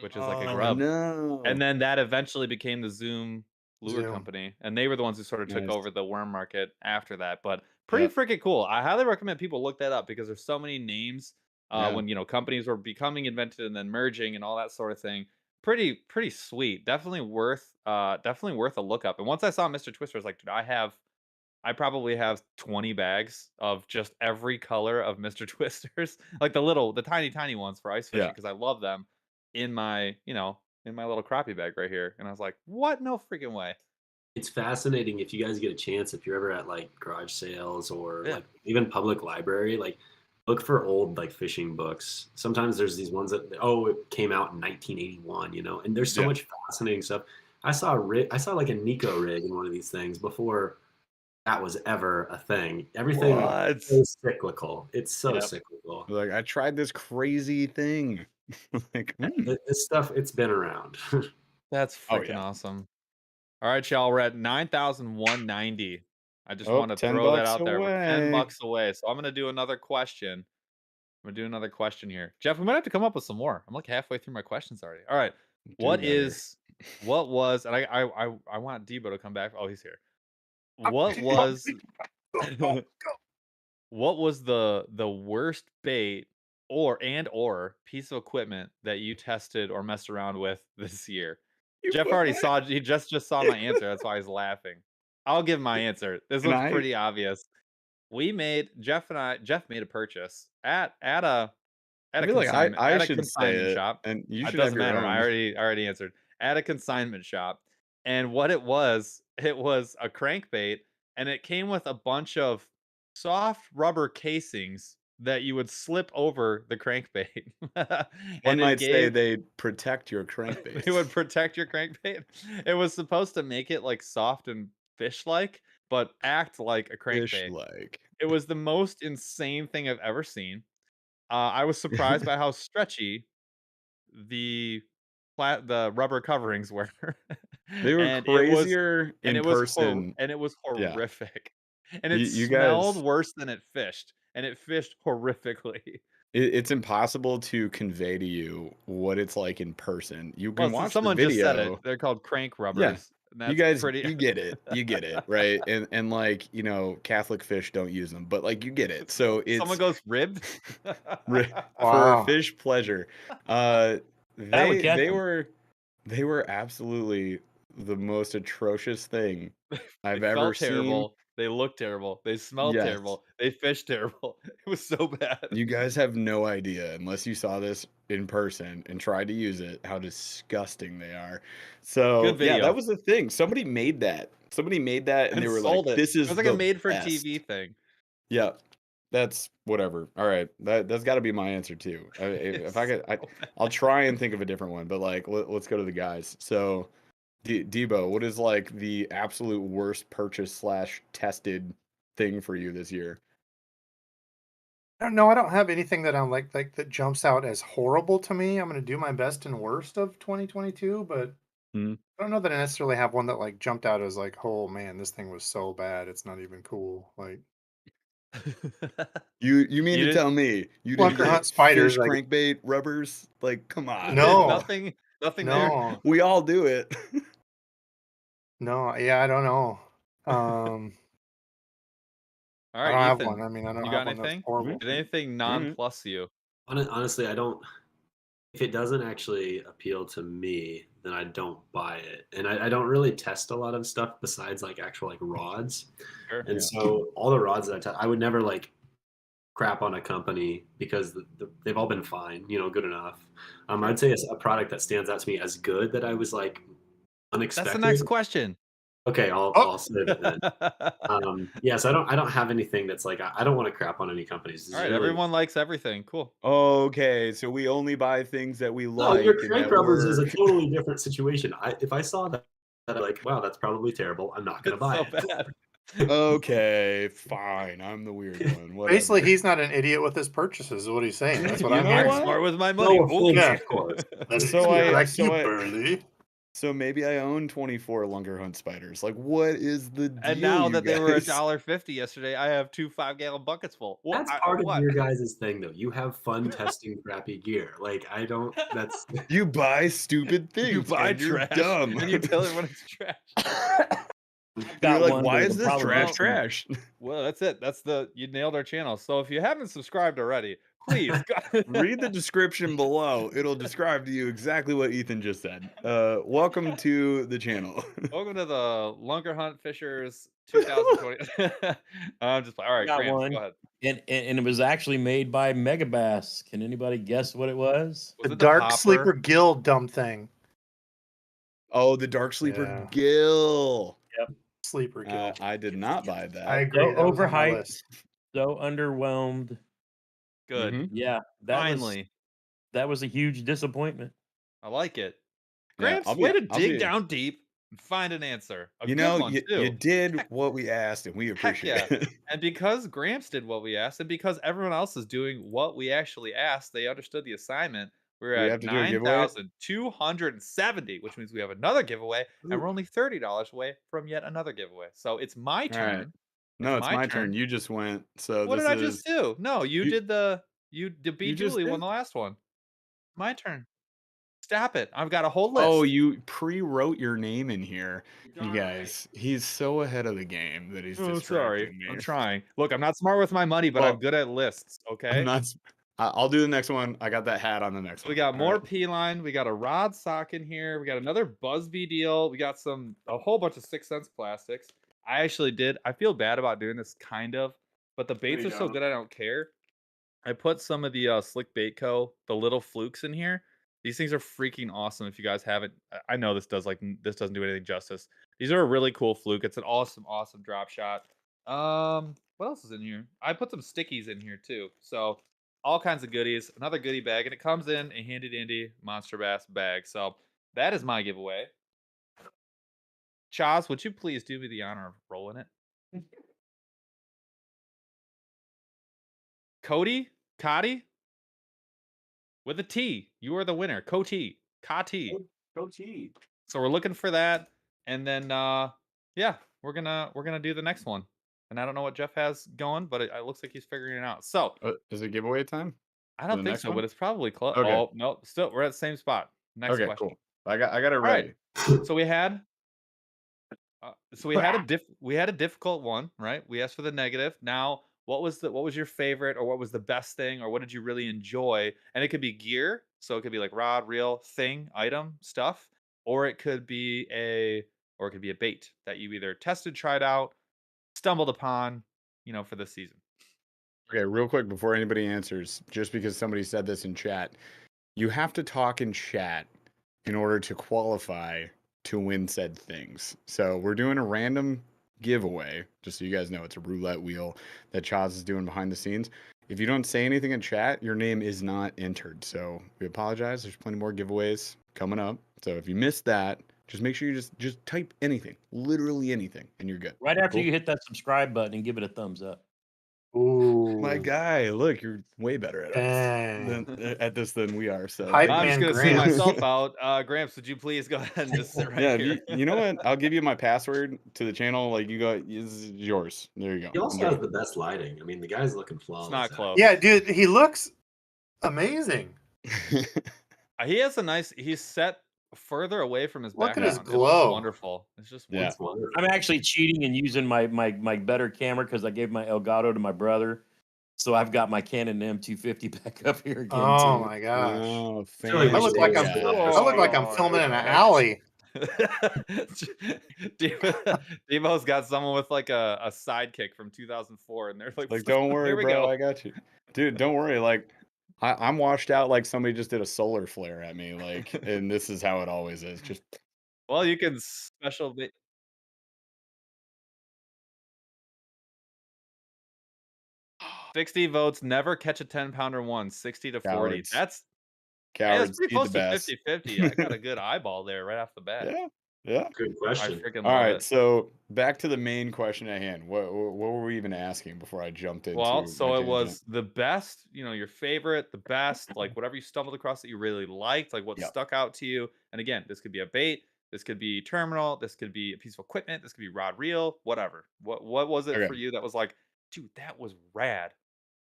which is like a Oh, grub. no. And then that eventually became the Zoom Lure Zoom. Company, and they were the ones who sort of took Nice. over the worm market after that. But pretty Yep. freaking cool. I highly recommend people look that up because there's so many names Yeah. when companies were becoming invented and then merging and all that sort of thing. Pretty sweet. Definitely worth a look up. And once I saw Mr. Twister, I was like, dude, I probably have 20 bags of just every color of Mr. Twisters, like the tiny ones for ice fishing, Yeah. because I love them in my, in my little crappie bag right here. And I was like, what? No freaking way. It's fascinating if you guys get a chance, if you're ever at like garage sales or Yeah. like even public library, like look for old like fishing books. Sometimes there's these ones that it came out in 1981, and there's so Yeah. much fascinating stuff. I saw like a Nico rig in one of these things before that was ever a thing. Everything What? is so cyclical. It's so Yep. cyclical. Like, I tried this crazy thing. Like, This stuff, it's been around. That's Oh, freaking yeah. awesome. All right, y'all. We're at 9,190. I just Oh, want to 10 throw that bucks out there. We're 10 away. bucks away. So I'm gonna do another question. I'm gonna do another question here. Jeff, we might have to come up with some more. I'm like halfway through my questions already. All right. Do better. What was and I want Debo to come back. Oh, he's here. What was what was the worst bait or piece of equipment that you tested or messed around with this year? You Jeff put already my- saw he just saw my answer. That's why he's laughing. I'll give my answer. This Can one's I? pretty obvious. Jeff made a purchase at a I feel like I at a should say consignment it, shop. and you It should have doesn't your matter. own. I already answered. At a consignment shop. And what it was a crankbait, and it came with a bunch of soft rubber casings that you would slip over the crankbait. One And it might say gave they protect your it crankbait. would protect your crankbait. It was supposed to make it like soft and fish-like, but act like a crankbait. Fish-like. It was the most insane thing I've ever seen. I was surprised by how stretchy the the rubber coverings were. They were and it was crazier in person. and it was Yeah. horrific. And it You smelled guys, worse than it fished, and it fished horrifically. it's impossible to convey to you what it's like in person. You Well, can watch the someone just said it. video. They're called crank Yeah. rubbers, and You that's guys, pretty you get it. You get it, right? And like, Catholic fish don't use them, but like you get it. So Someone it's goes ribbed? for Wow. fish pleasure. Uh I would they catch they 'em. were they were absolutely the most atrocious thing I've They ever felt seen. terrible. They looked terrible. They smelled Yes. terrible. They fished terrible. It was so bad. You guys have no idea unless you saw this in person and tried to use it, how disgusting they are. So, Good yeah, that video. was the thing. Somebody made that. Somebody made that and And they were sold like, it. "This It is was like a the made for best." TV thing. Yeah. That's whatever. All right. That's got to be my answer too. If I could I'll try and think of a different one, but like let's go to the guys. So, Debo, what is like the absolute worst purchase / tested thing for you this year? I don't know. I don't have anything that I'm like that jumps out as horrible to me. I'm gonna do my best and worst of 2022, but Hmm. I don't know that I necessarily have one that like jumped out as like, oh man, this thing was so bad, it's not even cool. Like You mean You to didn't tell me you didn't Lunker Hunt get spiders, fish like crankbait rubbers? Like, come on. no, nothing there? no, We all do it. no. Yeah, I don't know. All I right, don't have Ethan, one. I mean, I don't you have got one that's anything? horrible. Did anything All right. non-plus you? Honestly, I don't. If it doesn't actually appeal to me, then I don't buy it. And I don't really test a lot of stuff besides like actual like rods. Sure. And Yeah. so all the rods that I test, I would never like crap on a company because they've all been fine, good enough. I'd say it's a product that stands out to me as good that I was like That's unexpected. the next question. Okay, Oh. I'll save it then. Yeah, so I don't have anything that's like I don't want to crap on any companies. All right, everyone likes everything. Cool. Okay, so we only buy things that we No, like your and crank that rubbers is a work. totally different situation. If I saw that I'm like, wow, that's probably terrible. I'm not gonna It's buy so it. bad. Okay, fine. I'm the weird one. Whatever. Basically, he's not an idiot with his purchases, is what he's saying. That's what You I'm know hearing. what? I'm smart with my money. No offense, Yeah. of course. That's So Burley. So maybe I own 24 Lunker Hunt spiders. Like, what is the deal? And now you that they were guys? $1.50 yesterday, I have 2 5-gallon buckets full. That's part of your guys' thing, though. You have fun testing crappy gear. Like I don't. That's You buy stupid things. You buy and you're trash dumb. and you tell everyone it's trash. You're like, one, why but is the this problem trash is- trash? Well, that's it. You nailed our channel. So if you haven't subscribed already, please Read the description below. It'll describe to you exactly what Ethan just said. Welcome to the channel. Welcome to the Lunker Hunt Fishers 2020. I'm just all right, Got Grant, one. go ahead. And it was actually made by Megabass. Can anybody guess what it was? Was The it Dark popper? Sleeper Guild dumb thing. Oh, the Dark Sleeper Yeah. Gill. Sleeper Guild. I did not buy that. I agree. So That was on my overhyped, list. so underwhelmed. Good. Mhm. Yeah, Finally. that was a huge disappointment. I like it. Yeah, Gramps, way to I'll dig be down deep and find an answer. A you good know, one, you too. did Heck, what we asked, and we heck appreciate yeah. it. And because Gramps did what we asked, and because everyone else is doing what we actually asked, they understood the assignment. We're Do we at have to do a giveaway? 9,270, which means we have another giveaway, and we're Ooh. only $30 away from yet another giveaway. So it's my All right. turn. It's No, it's my my turn. turn. You just went. So What did this I is just do? No, you you did the B you just Julie won did? the last one. My turn. Stop it. I've got a whole Oh, list. you pre-wrote your name in here. You're You darn right. guys, he's so ahead of the game that he's Oh, sorry. distracting I'm me. trying. Look, I'm not smart with my money, but I'm Well, good at lists, I'm okay? not. I'll do the next one. I got that hat on the next So we one. got All more right. P-line, we got a rod sock in here, we got another Busby deal, we got a whole bunch of 6 cents plastics. I feel bad about doing this kind of, but the No, baits you are so don't. good I don't care. I put some of the Slick Bait Co., the little flukes in here. These things are freaking awesome. If you guys haven't, I know this doesn't do anything justice. These are a really cool fluke. It's an awesome drop shot. What else is in here? I put some stickies in here too. So all kinds of goodies. Another goodie bag, and it comes in a handy dandy monster bass bag. So that is my giveaway. Chaz, would you please do me the honor of rolling it? Cody, with a T. You are the winner. Cody. Kati. Coach. So we're looking for that, and then yeah, we're gonna do the next one. And I don't know what Jeff has going, but it looks like he's figuring it out. So Is it giveaway time I for don't the think next so, one? but it's probably close. Okay. Oh no, still we're at the same spot. Next Okay. question. Cool. I got it All right. ready. So we had a difficult one, right? We asked for the negative. Now, what was your favorite, or what was the best thing, or what did you really enjoy? And it could be gear, so it could be like rod, reel, thing, item, stuff, or it could be a bait that you either tested, tried out, stumbled upon, for the season. Okay. Real quick before anybody answers, just because somebody said this in chat, you have to talk in chat in order to qualify to win said things. So we're doing a random giveaway, just so you guys know, it's a roulette wheel that Chaz is doing behind the scenes. If you don't say anything in chat, your name is not entered. So we apologize. There's plenty more giveaways coming up. So if you missed that, just make sure you just type anything, literally anything, and you're good. Right after Cool? you hit that subscribe button and give it a thumbs up. Ooh, My guy, look, you're way better at dang. this than we are. So Hype thank I'm you. just man gonna see Gramps. myself out. Gramps, would you please go ahead and just sit right Yeah, here? you know what? I'll give you my password to the channel. Like you got, this is yours. There you go. He also Enjoy. has the best lighting. I mean, the guy's looking flawless. It's not actually. close. Yeah, dude, he looks amazing. He has a nice. He's set further away from his Look at his background. It looks glow. wonderful. It's just Yeah. It's wonderful. I'm actually cheating and using my better camera because I gave my Elgato to my brother. So I've got my Canon M250 back up here again Oh too. my gosh. Oh, Really I wish look they like would I'm set up I look like I'm Oh, filming in an heck. alley. Demo's got someone with like a sidekick from 2004, and they're like, don't here worry, we bro. go. I got you, dude. Don't worry. Like, I'm washed out. Like somebody just did a solar flare at me. Like, and this is how it always is. Just Well, you can special. 60 votes. Never catch a 10-pounder once. 60 to 40. cowards. That's Cowards. pretty Eat the close to best. 50-50. I got a good eyeball there right off the bat. Yeah. Yeah. Good I question. freaking All love right. it. So back to the main question at hand. What were we even asking before I jumped into Well, my so it tangent? was the best, your favorite, the best, like whatever you stumbled across that you really liked, like what Yep. stuck out to you. And again, this could be a bait, this could be terminal, this could be a piece of equipment, this could be rod reel, whatever. What was it Okay. for you that was like, dude, that was rad?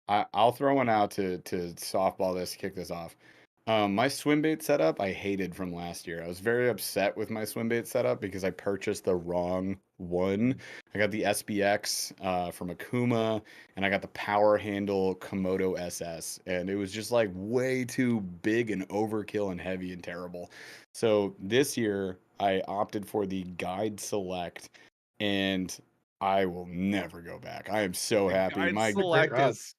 I'll throw one out to softball this, kick this off. My swim bait setup I hated from last year. I was very upset with my swim bait setup because I purchased the wrong one. I got the SBX from Akuma, and I got the power handle Komodo SS, and it was just like way too big and overkill and heavy and terrible. So this year I opted for the Guide Select, and I will never go back. I am so happy. Guide My Select rod. is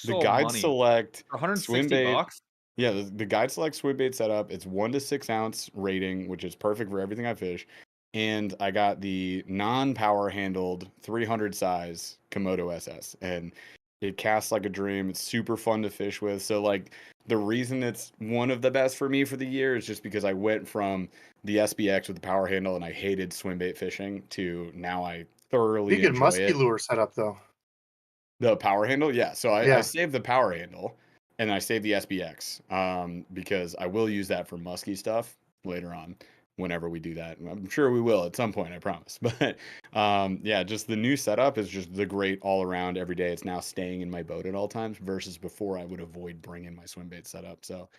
the so Guide money. Select For swim 160 bait. bucks? Yeah, the Guide Select swim bait setup. It's 1 to 6 ounce rating, which is perfect for everything I fish. And I got the non-power handled 300 size Komodo SS, and It casts like a dream. It's super fun to fish with. So like the reason it's one of the best for me for the year is just because I went from the SBX with the power handle and I hated swim bait fishing to now I thoroughly You get enjoy musky it. lure set up though. The power handle, yeah. So I Yeah. saved the power handle and I saved the SBX because I will use that for musky stuff later on whenever we do that. I'm sure we will at some point, I promise. But yeah, just the new setup is just the great all around every day. It's now staying in my boat at all times versus before I would avoid bringing my swim bait setup. So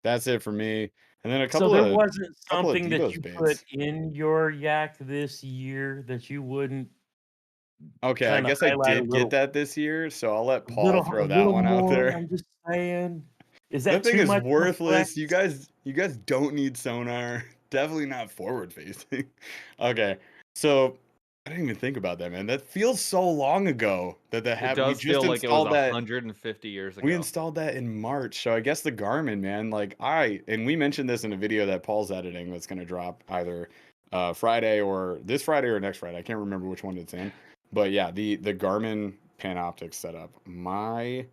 that's it for me. And then a So couple there of wasn't something that Debo's you put baits. in your yak this year that you wouldn't Okay, I kind of guess I highlight a did get little, that this year, so I'll let a Paul little, a throw that little one out more? there. I'm just saying, is That that thing too is much of a worthless. You flex? guys don't need sonar. Definitely not forward facing. Okay. So I didn't even think about that, man. That feels so long ago that It we does just feel like it was installed that. 150 years We ago. installed that in March. So I guess the Garmin, man, like and we mentioned this in a video that Paul's editing that's gonna drop either Friday or this Friday or next Friday. I can't remember which one it's in. But yeah, the Garmin Panoptics setup. My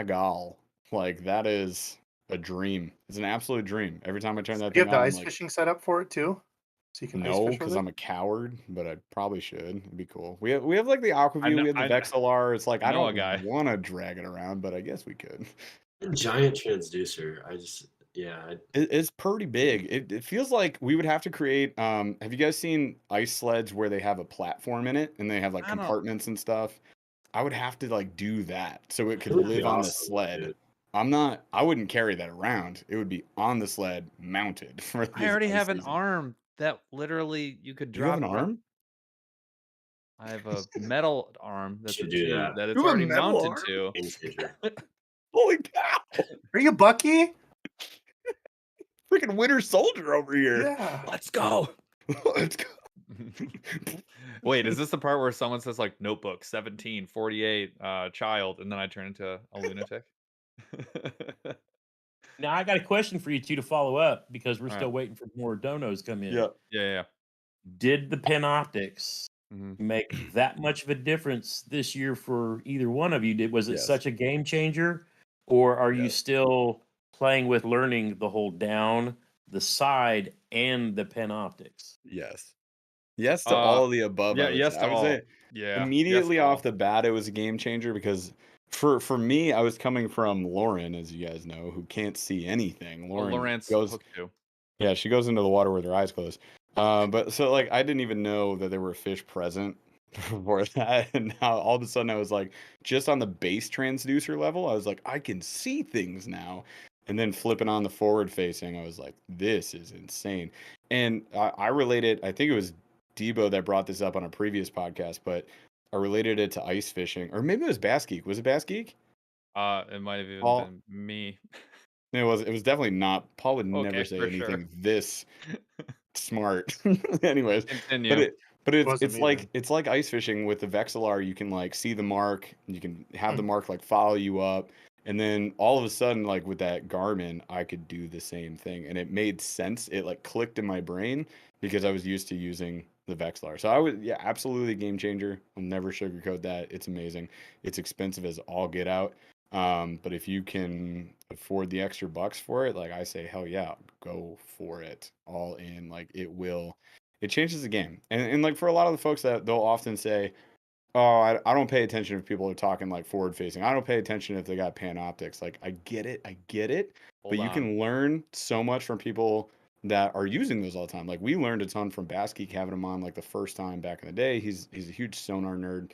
gal, like that is a dream. It's an absolute dream. Every time I turn So that you thing have the on, I'm ice like, fishing set up for it too, so you can ice no, fish with because it. I'm a coward, but I probably should. It'd be cool. We have like the I Aquaview, know, we have the Vexillar. It's like I I know a don't guy. want to drag it around, but I guess we could. Giant transducer. I just yeah. It's pretty big. It feels like we would have to create. Have you guys seen ice sleds where they have a platform in it and they have like I don't. compartments and stuff? I would have to like do that so it It could would be live on the awesome, sled. dude. I wouldn't carry that around. It would be on the sled mounted for I this already ice have an season. arm that literally you could You have drop an it on. arm? I have a metal arm You that's a should do tube that. that it's You have a already metal mounted arm? to. Game changer. Holy cow! Are you Bucky? Freaking Winter Soldier over here. Yeah. Let's go. Let's go. Wait, is this the part where someone says like notebook 1748 child and then I turn into a lunatic? Now I got a question for you two to follow up because we're All still right. waiting for more donos come in. Yeah. Yeah. Did the Panoptics Mhm. make that much of a difference this year for either one of you? Was it Yes. such a game changer, or are you Yes. still playing with learning the whole down, the side, and the Panoptics? Yes. Yes to all of the above, Yeah, I would say. yes I to would all. say Yeah. Yes immediately to off all. the bat, it was a game changer because for me, I was coming from Lauren, as you guys know, who can't see anything. Well, Lauren Lawrence goes, hooked too. yeah, she goes into the water with her eyes closed. But so like I didn't even know that there were fish present before that, and now all of a sudden I was like, just on the base transducer level, I was like, I can see things now. And then flipping on the forward facing, I was like, this is insane. And I related, I think it was Debo that brought this up on a previous podcast, but I related it to ice fishing, or maybe it was Bass Geek. Was it Bass Geek? It might have even Paul, been me. it was definitely not. Paul would never Okay, say for sure. anything this smart. Anyways, but Continue. it's Wasn't it's me like then. it's like ice fishing with the Vexillar. You can like see the mark, you can have the Hmm. mark like follow you up, and then all of a sudden, like with that Garmin, I could do the same thing, and it made sense. It like clicked in my brain because I was used to using the Vexillar. So I would, yeah, absolutely a game changer. I'll never sugarcoat that. It's amazing. It's expensive as all get out. But if you can afford the extra bucks for it, like I say, hell yeah, go for it. All in. Like it changes the game. And like for a lot of the folks that they'll often say, oh, I don't pay attention if people are talking like forward facing. I don't pay attention if they got Panoptics. Like I get it. But Hold you on. can learn so much from people that are using those all the time. Like we learned a ton from Bass Geek having him on like the first time back in the day. He's a huge sonar nerd.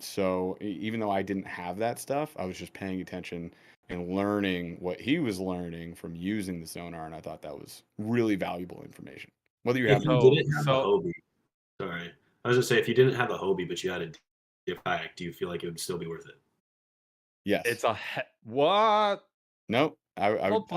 So even though I didn't have that stuff, I was just paying attention and learning what he was learning from using the sonar, and I thought that was really valuable information. Whether you If have you So didn't have a Hobie, sorry, I was gonna say if you didn't have a Hobie but you had a dip kayak, do you feel like it would still be worth it? yes, it's a what? nope, I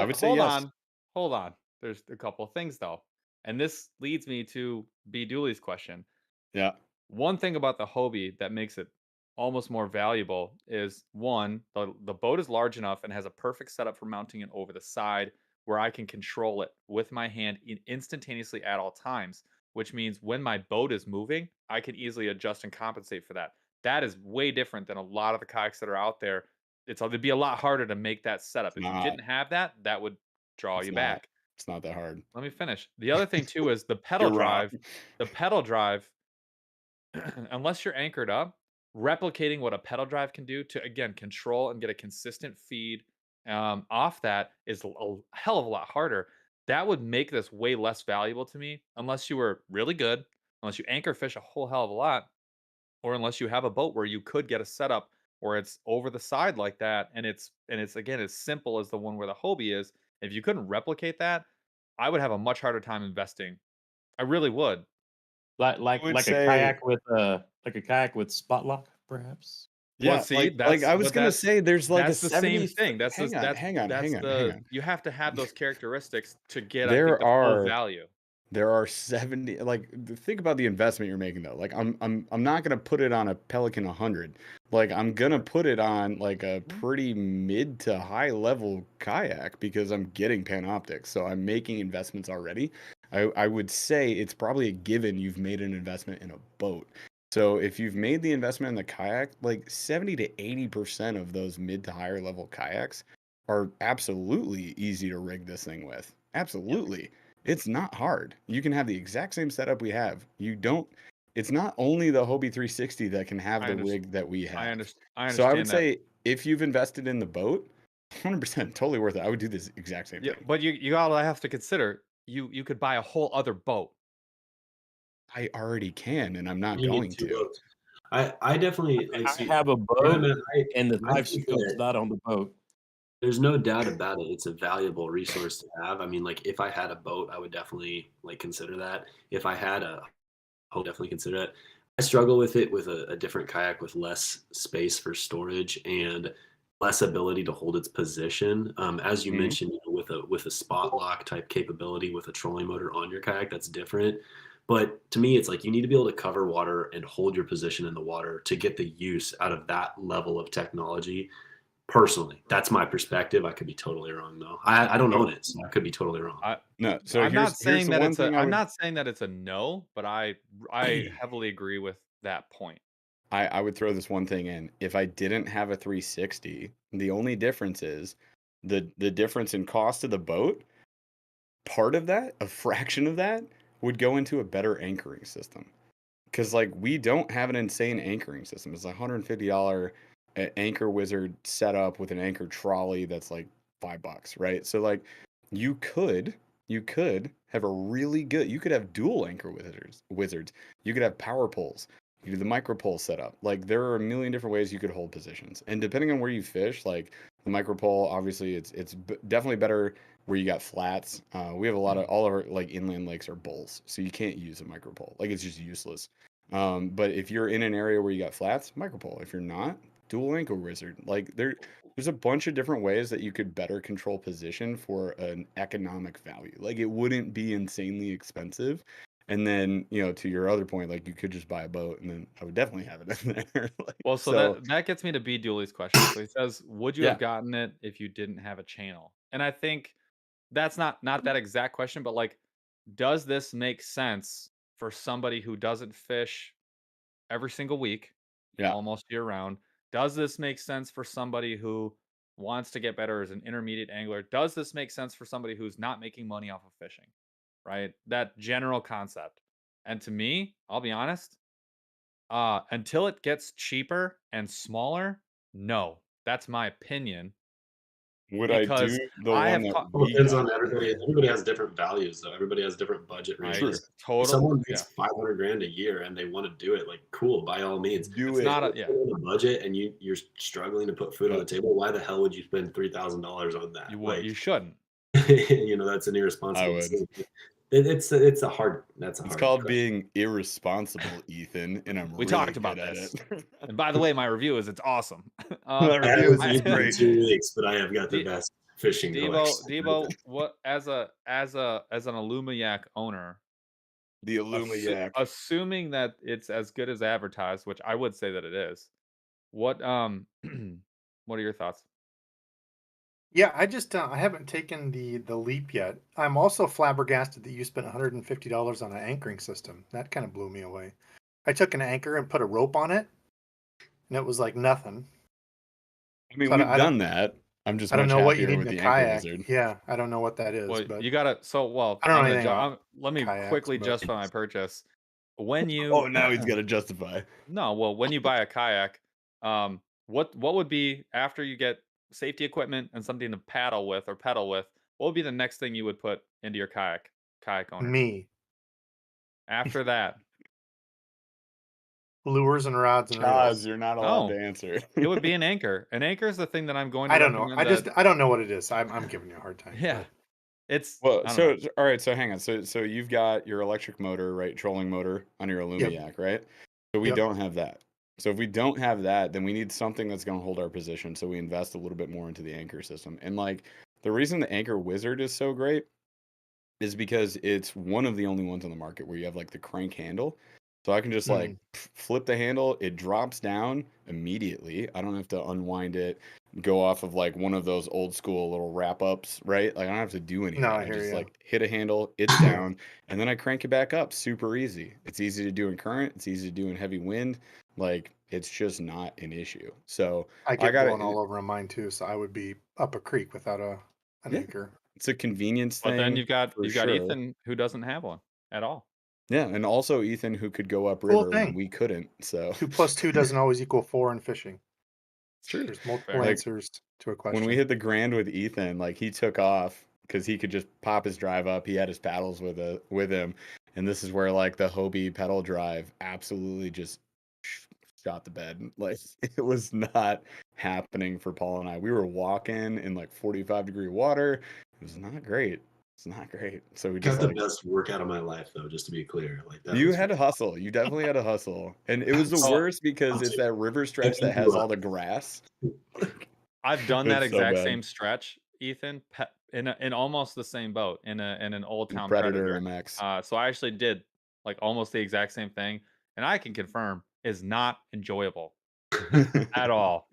would say Hold yes. on. Hold on. There's a couple things though. And this leads me to B. Dooley's question. Yeah, One thing about the Hobie that makes it almost more valuable is one, the boat is large enough and has a perfect setup for mounting it over the side where I can control it with my hand instantaneously at all times, which means when my boat is moving, I can easily adjust and compensate for that. That is way different than a lot of the kayaks that are out there. It'd be a lot harder to make that setup. It's If you not. didn't have that, that would draw It's you not. back. It's not that hard. Let me finish. The other thing too is the pedal You're wrong. drive. The pedal drive, unless you're anchored up, replicating what a pedal drive can do to again control and get a consistent feed off that is a hell of a lot harder. That would make this way less valuable to me unless you were really good, unless you anchor fish a whole hell of a lot, or unless you have a boat where you could get a setup where it's over the side like that, and it's again as simple as the one where the Hobie is. If you couldn't replicate that, I would have a much harder time investing. I really would. Like I would like a say, kayak with spot lock, perhaps. Well, yeah, see, like I was but gonna say, there's like a that's the same 70. thing. Hang on, hang on, That's hang on, hang the on. you have to have those characteristics to get, I think, There the full are value. there are 70, like think about the investment you're making though. Like I'm not gonna put it on a Pelican 100. Like I'm gonna put it on like a pretty mid to high level kayak because I'm getting Panoptics. So I'm making investments already. I would say it's probably a given you've made an investment in a boat. So if you've made the investment in the kayak, like 70 to 80% of those mid to higher level kayaks are absolutely easy to rig this thing with. Absolutely. It's not hard. You can have the exact same setup we have. You don't. It's not only the Hobie 360 that can have I the understand. rig that we have. I So I would understand that. say if you've invested in the boat, 100% totally worth it. I would do this exact same Yeah, thing. but you all have to consider you could buy a whole other boat. I already can, and I'm not You need going two to. boats. I definitely like I see have a where I'm boat, at. and the I life think scope's that not on the boat. there's no doubt about it. It's a valuable resource to have. I mean, like if I had a boat, I would definitely like consider that. If I had a, I would definitely consider it. I struggle with it with a different kayak with less space for storage and less ability to hold its position. As you Mhm. mentioned, you know, with a spot lock type capability with a trolling motor on your kayak, that's different. But to me, it's like you need to be able to cover water and hold your position in the water to get the use out of that level of technology. Personally, that's my perspective. I could be totally wrong though. I don't So own it, so I could be totally wrong. I no. So I'm not here's saying the that one it's thing a I I'm would not saying that it's a no, but I heavily agree with that point. I would throw this one thing in. If I didn't have a 360, the only difference is the difference in cost of the boat. Part of that, a fraction of that, would go into a better anchoring system. Because like we don't have an insane anchoring system. It's a $150 anchor wizard setup with an anchor trolley that's like $5, right? So like you could you could have a really good you could have dual anchor wizards. You could have power poles. You could do the micro pole setup. Like there are a million different ways you could hold positions. And depending on where you fish, like the micro pole, obviously definitely better where you got flats. We have a lot of all of our like inland lakes are bowls, so you can't use a micro pole. Like it's just useless. But if you're in an area where you got flats, micropole. If you're not, dual ankle wizard. Like there's a bunch of different ways that you could better control position for an economic value. Like it wouldn't be insanely expensive. And then, to your other point, like you could just buy a boat and then I would definitely have it in there. Like Well, so so that gets me to B Dooley's question. So he says, "Would you have yeah. gotten it if you didn't have a channel?" And I think that's not that exact question, but like, does this make sense for somebody who doesn't fish every single week, Yeah. almost year round? Does this make sense for somebody who wants to get better as an intermediate angler? Does this make sense for somebody who's not making money off of fishing? Right? That general concept. And to me, I'll be honest, until it gets cheaper and smaller, no. That's my opinion Would I do because the I one have that caught Well, it we depends got? on everybody. Everybody has different values, though. Everybody has different budget I True. ranges. If total someone makes yeah. 500 grand a year and they want to do it, like cool, by all means. Do It's it. not a If yeah. you're on a budget and you're struggling to put food on Yeah. the table, why the hell would you spend $3,000 on that? You shouldn't. That's an I irresponsible would. decision. It's a hard. That's a It's hard called question. being irresponsible, Ethan, and I'm We really talked good about at this. it. And by the way, my review is it's awesome. My I review haven't is used it in great. 2 weeks, but I have got the D- best fishing hooks. Debo, what as an Alumayak owner, The Alumayak. assuming that it's as good as advertised, which I would say that it is, what what are your thoughts? Yeah, I haven't taken the leap yet. I'm also flabbergasted that you spent $150 on an anchoring system. That kind of blew me away. I took an anchor and put a rope on it, and it was like nothing. I mean, So we've done that. I'm just I don't much know what you happier need with in a the Anchor kayak. Wizard. Yeah, I don't know what that is, Well, but you gotta. So well, I don't know I'm gonna. anything about Let me kayaks, quickly but- justify my purchase. When you Oh, now he's got to justify. No, well, when you buy a kayak, what would be after you get safety equipment and something to paddle with or pedal with? What would be the next thing you would put into your kayak owner? me, After that, lures and rods and Chaz, reels. you're not allowed to no, answer. it would be an anchor. An anchor is the thing that I'm going to I don't know. recommend. I don't know what it is. I'm giving you a hard time. Yeah, but it's Well, I don't know. all right, so hang on. So you've got your electric motor, right? Trolling motor on your Illumiac, right? So we Yep. don't have that. So if we don't have that, then we need something that's going to hold our position. So we invest a little bit more into the anchor system. And like the reason the Anchor Wizard is so great is because it's one of the only ones on the market where you have like the crank handle. So I can just like flip the handle, it drops down immediately. I don't have to unwind it, go off of like one of those old school little wrap ups, right? Like I don't have to do any of No, that. I I hear just ya. like hit a handle, it's down, and then I crank it back up. Super easy. It's easy to do in current, it's easy to do in heavy wind. Like it's just not an issue. So I I get got blown it. all over on mine too, so I would be up a creek without an Yeah. anchor. It's a convenience But then thing. you've got for sure. Ethan who doesn't have one at all. Yeah, and also Ethan who could go Cool upriver when thing. we couldn't. So 2 + 2 doesn't always equal 4 in fishing. it's true. There's multiple Fair. Like, answers to a question. when we hit the Grand with Ethan, like he took off because he could just pop his drive up. He had his paddles with him, and this is where like the Hobie pedal drive absolutely just shot the bed. Like it was not happening for Paul and I. We were walking in like 45-degree water. It was not great. It's not great. So we Got just the like best workout of my life, though. Just to be clear, like that. you was had to hustle. You definitely had to hustle, and it was the Oh, worst because it's that river stretch that has all the grass. I've done that It's so exact bad. same stretch, Ethan, in almost the same boat in an Old Town Predator Predator. MX. So I actually did like almost the exact same thing, and I can confirm is not enjoyable at all.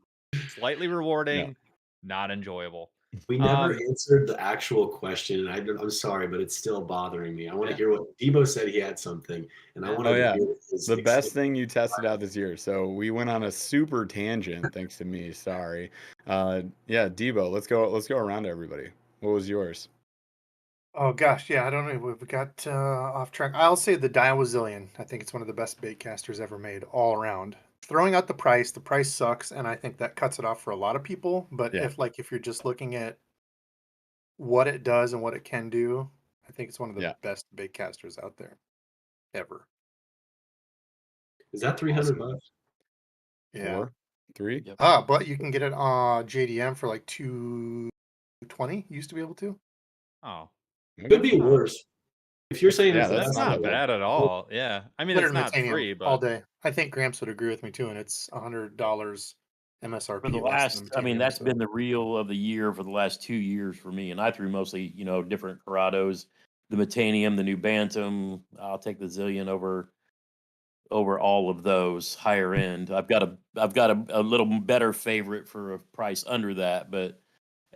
Slightly rewarding, not enjoyable. We never answered the actual question, and I'm sorry, but it's still bothering me. I want to hear what Debo said. He had something, and I wanted Oh yeah, to hear his the best thing you tested out this year. So we went on a super tangent, thanks to me. Sorry. Yeah, Debo, let's go around to everybody. What was yours? Oh gosh, yeah, I don't know. We got off track. I'll say the Daiwa Zillion. I think it's one of the best bait casters ever made, all around. Throwing out the price sucks, and I think that cuts it off for a lot of people. But Yeah. if you're just looking at what it does and what it can do, I think it's one of the Yeah. best bait casters out there ever. Is that $300? Yeah. 4, 3. Yep. But you can get it on JDM for like $220. You used to be able to. Oh, Could be worse. If you're saying Yeah, it's the that's that's best not not ever, bad at all. Yeah, I mean it's not Titanium free, all but day. I think Gramps would agree with me too, and it's $100 MSRP. For the less than last, I mean, titanium, that's so. been the reel of the year for the last 2 years for me. And I threw mostly, different Corrados, the Metanium, the new Bantam. I'll take the Zillion over all of those higher end. I've got a little better favorite for a price under that, but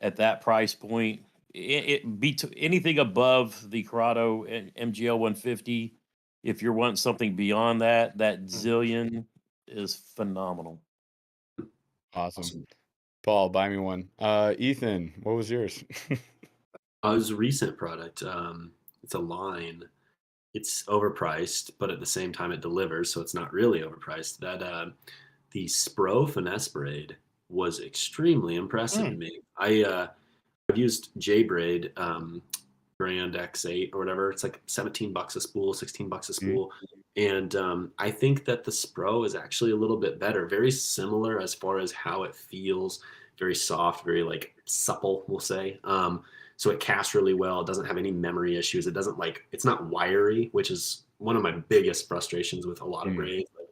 at that price point, it beats anything above the Corrado and MGL 150. If you're wanting something beyond that, that Zillion is phenomenal. Awesome. Paul, buy me one. Ethan, what was yours? it was a recent product. It's a line. It's overpriced, but at the same time it delivers, so it's not really overpriced. That the Spro Finesse braid was extremely impressive to me. I've used J-Braid brand X8 or whatever. It's like $17 a spool, $16 a spool. And I think that the Spro is actually a little bit better, very similar as far as how it feels, very soft, very like supple, we'll say. So it casts really well. It doesn't have any memory issues. It doesn't it's not wiry, which is one of my biggest frustrations with a lot of braids. Like,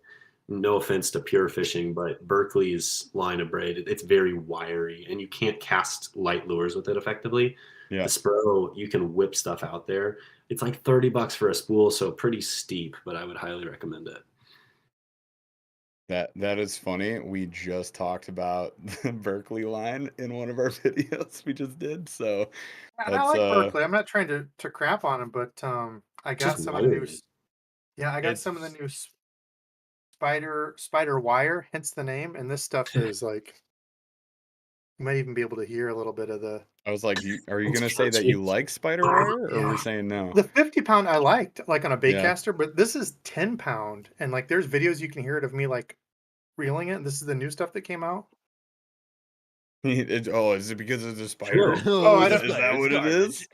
no offense to Pure Fishing, but Berkeley's line of braid, it's very wiry and you can't cast light lures with it effectively. Yeah. The Spro, you can whip stuff out there. It's like $30 for a spool, so pretty steep, but I would highly recommend it. That is funny. We just talked about the Berkeley line in one of our videos we just did. So And I like Berkeley. I'm not trying to crap on him, but I got Just some of the new. wiry. Yeah, I got It's some of the new spider wire, hence the name. And this stuff is like, you might even be able to hear a little bit of the. I was like, are you It's gonna say that catchy. you like spider wire, or Yeah. we're saying no? The 50-pound I liked, like on a Yeah. baitcaster, but this is 10-pound, and like there's videos you can hear it of me like reeling it. This is the new stuff that came out. Is it because it's a spider? Sure. Oh, I Is don't. is that what it is?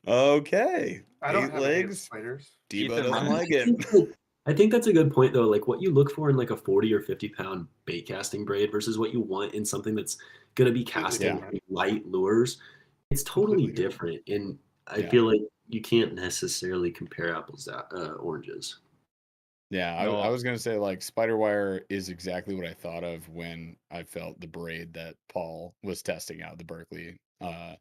Okay. I don't 8 have a hate of legs. spiders. Debo Ethan, doesn't I like it. I think that's a good point though. Like what you look for in like a 40 or 50-pound bait casting braid versus what you want in something that's gonna be casting different. light lures, it's totally Completely different. different. And I Yeah. feel like you can't necessarily compare apples to oranges. Yeah, I No. was gonna say like spider wire is exactly what I thought of when I felt the braid that Paul was testing out, the Berkeley. I'm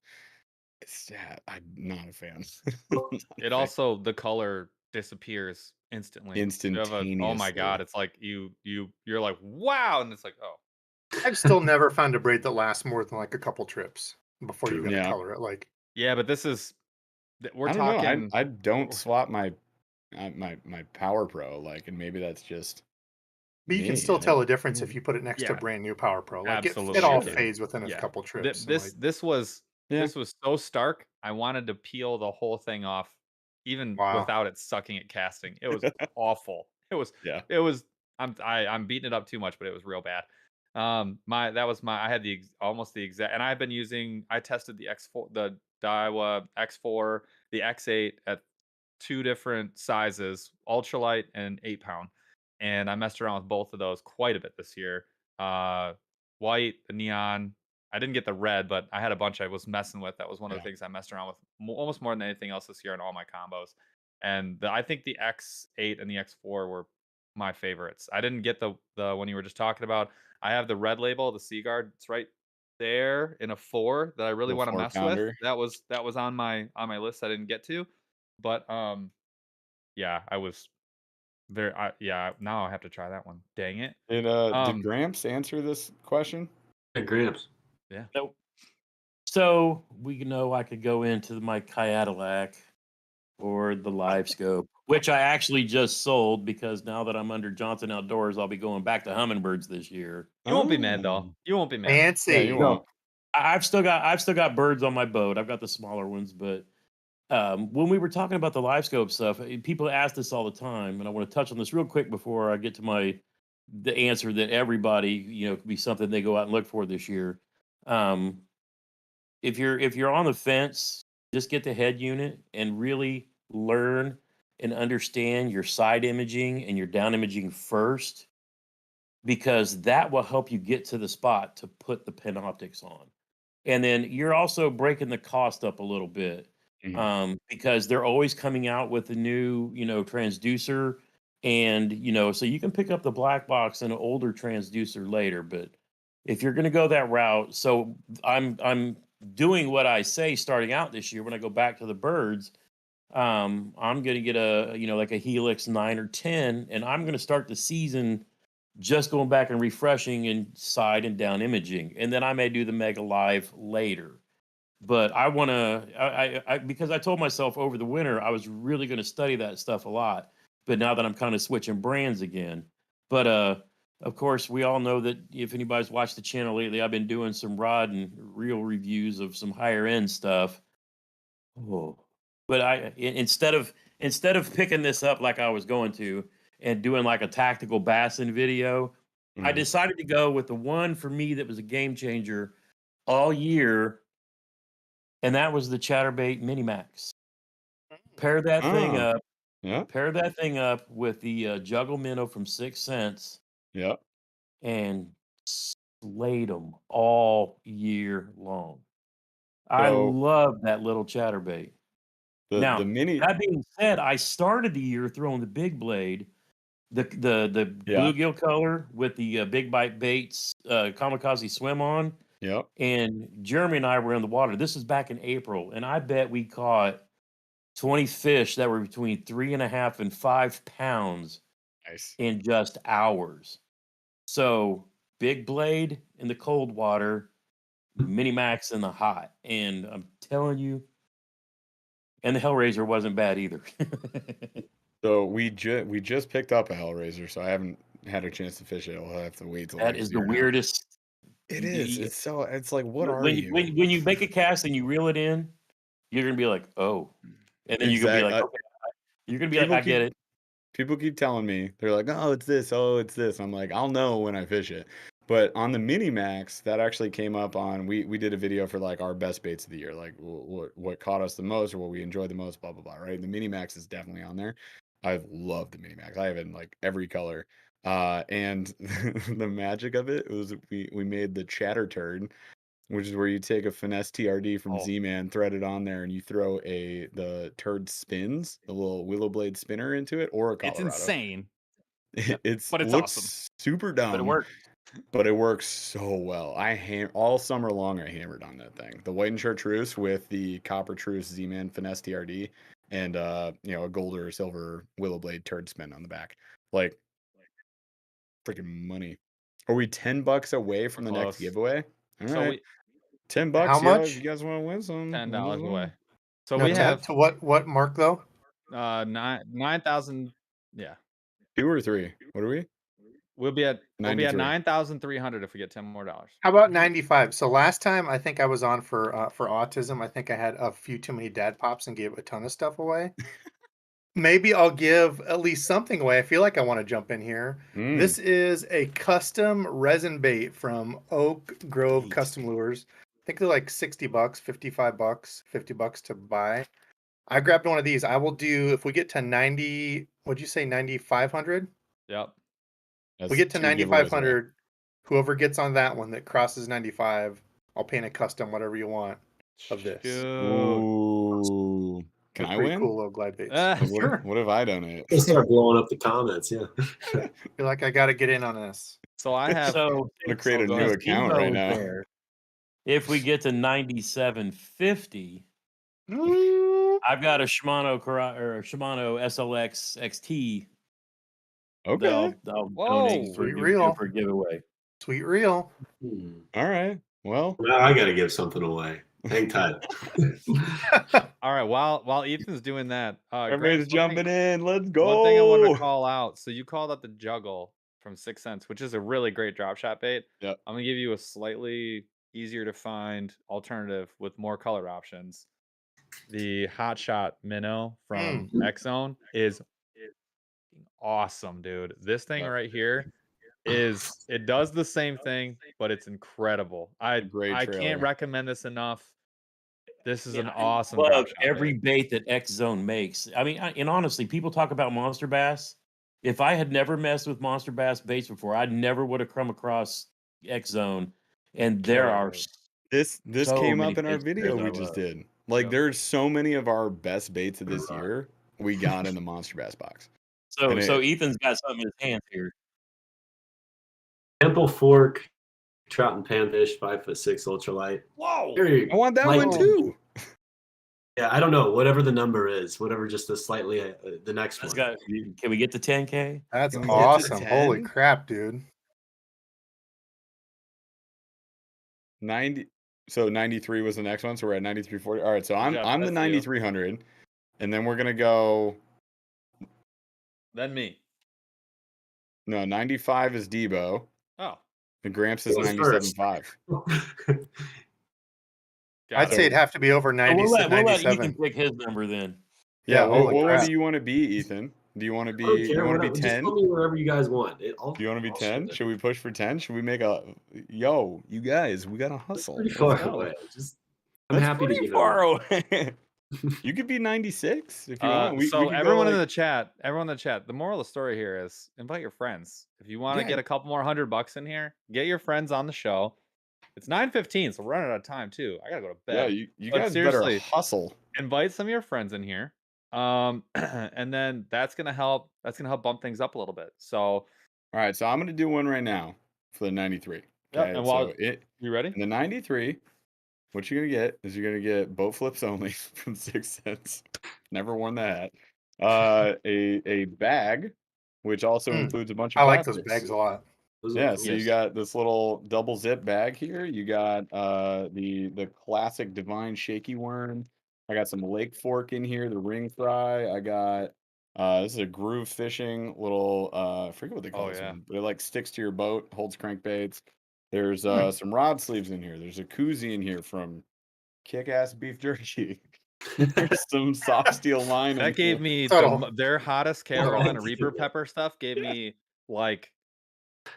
not a fan. Not a It fan. also, the color disappears instantly. You have oh my god, Instantaneously. it's like you're like, wow, and it's like, oh. I've still never found a braid that lasts more than like a couple trips before you True. got to Yeah. color it. Like, Yeah, but this is we're I don't know. talking I don't swap my Power Pro, like, and maybe that's just but you can me. still And tell a difference if you put it next to Yeah. brand new Power Pro. Like Absolutely it all you can. fades within a Yeah. couple trips. and, This like, this was Yeah. this was so stark. I wanted to peel the whole thing off, even Wow. without it sucking at casting. It was awful. Yeah. It was. I'm beating it up too much, but it was real bad. I had almost the exact, and I've been using. I tested the X4, the Daiwa X4, the X8 at 2 different sizes, ultralight and 8-pound, and I messed around with both of those quite a bit this year. White, the neon. I didn't get the red, but I had a bunch I was messing with. That was one of the Yeah. things I messed around with almost more than anything else this year in all my combos. And I think the X8 and the X4 were my favorites. I didn't get the one you were just talking about. I have the red label, the Seaguard. It's right there in a 4 that I really Little want to mess with. 4-pounder. That was on my list I didn't get to. But yeah, I was yeah, now I have to try that one. Dang it. Did Gramps answer this question? Hey, Gramps. Yeah. Nope. So we know I could go into my Cadillac or the Live Scope, which I actually just sold because now that I'm under Johnson Outdoors, I'll be going back to Humminbirds this year. You won't be mad Oh. though. You won't be mad. fancy. Yeah, you No. won't. I've still got birds on my boat. I've got the smaller ones, but when we were talking about the live scope stuff, people ask this all the time, and I want to touch on this real quick before I get to the answer that everybody could be something they go out and look for this year. If you're on the fence, just get the head unit and really learn and understand your side imaging and your down imaging first, because that will help you get to the spot to put the Panoptics on. And then you're also breaking the cost up a little bit, because they're always coming out with a new, transducer, and so you can pick up the black box and an older transducer later. But if you're going to go that route, so I'm doing what I say starting out this year when I go back to the birds. I'm going to get a like a Helix 9 or 10, and I'm going to start the season just going back and refreshing and side and down imaging, and then I may do the Mega Live later. But I want to, because I told myself over the winter I was really going to study that stuff a lot. But now that I'm kind of switching brands again, but of course we all know that if anybody's watched the channel lately, I've been doing some rod and reel reviews of some higher end stuff. Oh, but instead of picking this up like I was going to and doing like a tactical bassin video, I decided to go with the one for me that was a game changer all year, and that was the Chatterbait Minimax. Pair that thing Ah, up. yeah. Pair that thing up with the Juggle Minnow from 6 Cents, Yeah. and slayed them all year long. I So love that little Chatterbait. the Now, mini that being said, I started the year throwing the big blade, the Yeah. bluegill color with the Big Bite Baits Kamikaze Swim on, Yep. and Jeremy and I were in the water. This was back in April, and I bet we caught 20 fish that were between 3.5 and 5 pounds Nice. in just hours. So big blade in the cold water, mini max in the hot, and I'm telling you, and the Hellraiser wasn't bad either. So we just picked up a Hellraiser, so I haven't had a chance to fish it. I'll have to wait till That next is the year now. weirdest. It is. y- It's like, what are when you? when you make a cast and you reel it in, you're gonna be like, oh, and then you're gonna be like, Exactly. okay, you're gonna be like, I get it. People keep telling me, they're like, oh, it's this, oh, it's this. I'm like, I'll know when I fish it. But on the mini max, that actually came up on. We did a video for like our best baits of the year, like what caught us the most or what we enjoyed the most, blah blah blah. Right? The mini max is definitely on there. I've loved the mini max. I have it in like every color. And the magic of it was we made the chatter turd, which is where you take a finesse TRD from Oh. Z-Man, thread it on there, and you throw the turd spins, the little willow blade spinner into it, or a Colorado. It's insane, It's but it's looks awesome. super dumb, But it worked. but it works so well. All summer long I hammered on that thing. The white and chartreuse with the copper truce Z-Man finesse TRD and a gold or silver willow blade turd spin on the back. Like freaking money. Are we $10 away from the next Close. giveaway? All So right. we $10, How yo, much? if you guys want to win some. $10 away. So No, we have to what mark though? 9,000. Yeah, 2 or 3. What are we? we'll be at 93. 9,300 if we get $10 more. How about 95? So last time I think I was on for autism. I think I had a few too many dad pops and gave a ton of stuff away. Maybe I'll give at least something away. I feel like I want to jump in here. This is a custom resin bait from Oak Grove Sweet. Custom Lures. I think they're like $60, $55, $50 to buy. I grabbed one of these. I will do, if we get to 90, what'd you say, 9,500? Yep. That's We get to 2 giveaways away. 9,500. Whoever gets on that one that crosses 95, I'll paint a custom whatever you want of this. Shoot. Ooh. Can They're I pretty win? cool little glide baits. Like, Sure. what if I donate? They start blowing up the comments. Yeah. I feel like I got to get in on this. So I have. So I'm gonna create a go new ahead. account Debo right is now. there. If we get to 9750, Mm, I've got a Shimano Shimano SLX XT Okay. that I'll Whoa. donate Sweet reel. for a giveaway. Sweet reel. All right. Well, Now I got to give something away. Hang tight. All right. While Ethan's doing that, everybody's Gramps, one jumping thing- in. Let's One thing I wanted to go. call out. So you called out the juggle from 6 cents, which is a really great drop shot bait. Yep. I'm gonna give you a slightly easier to find alternative with more color options. The Hot Shot Minnow from X Zone is awesome, dude. This thing Yep. right here it does the same thing, but it's incredible. I great can't trailer. recommend this enough. This is an I awesome love drop shot every bait. bait that X Zone makes. I mean, and honestly, people talk about monster bass. If I had never messed with monster bass baits before, I never would have come across X Zone. And there Killer, are dude. This so came many up in our baits there video that we I just love. did. Like, Yep. there's so many of our best baits of this year we got in the Monster Bass box. So And so it- Ethan's got something in his hands here. Temple Fork, trout and panfish, 5'6" ultralight. Whoa! Very I want that light one to- too. Yeah, I don't know. Whatever the number is, whatever just the slightly the next That's one. can we get to 10K? That's Can we get to awesome. Holy 10? crap, dude. 90. So 93 was the next one. So we're at 93.40. All right. So I'm job. the That's you. 9300, and then we're gonna go. Then me. No, 95 is Debo, Oh. and Gramps is Who was first? 97.5. Got I'd it. say it'd have to be over So 90, we'll let Ethan 97. pick his number then. Yeah. holy What one crap. do you want to be, Ethan? Do you want to I don't be? care, You want to whatever. be Just 10? tell me wherever you guys want. Do you want to be I'll 10? shoot it. Should we push for 10? Should we make a? Yo, you guys, we gotta It's hustle. pretty Let's far go. away. I'm That's happy to pretty give far it away. You could be 96 if you want. So We could everyone go in like, the chat, the moral of the story here is invite your friends. If you want to Yeah. get a couple more $100 in here, get your friends on the show. It's 9:15, so we're running out of time too. I gotta go to yeah, bed. you But guys better seriously, hustle. invite some of your friends in here. And then that's gonna help bump things up a little bit. So All right, so I'm gonna do one right now for the 93. Yep, Okay, and so while it you ready? in the 93, what you're gonna get is you're gonna get boat flips only from 6 cents. Never worn that. A bag, which also includes a bunch of I like those plastics. bags a lot. Those are Yeah, cool. so you got this little double zip bag here. You got the classic Divine Shaky Worm. I got some Lake Fork in here, the ring fry. I got This is a groove fishing little I forget what they call Oh this yeah. one, but it like sticks to your boat, holds crankbaits. There's Hmm. some rod sleeves in here. There's a koozie in here from Kick-Ass Beef Jerky. There's some soft steel line in That gave here. me Subtle. their hottest Subtle. Carolina Thank you. Reaper pepper stuff gave me like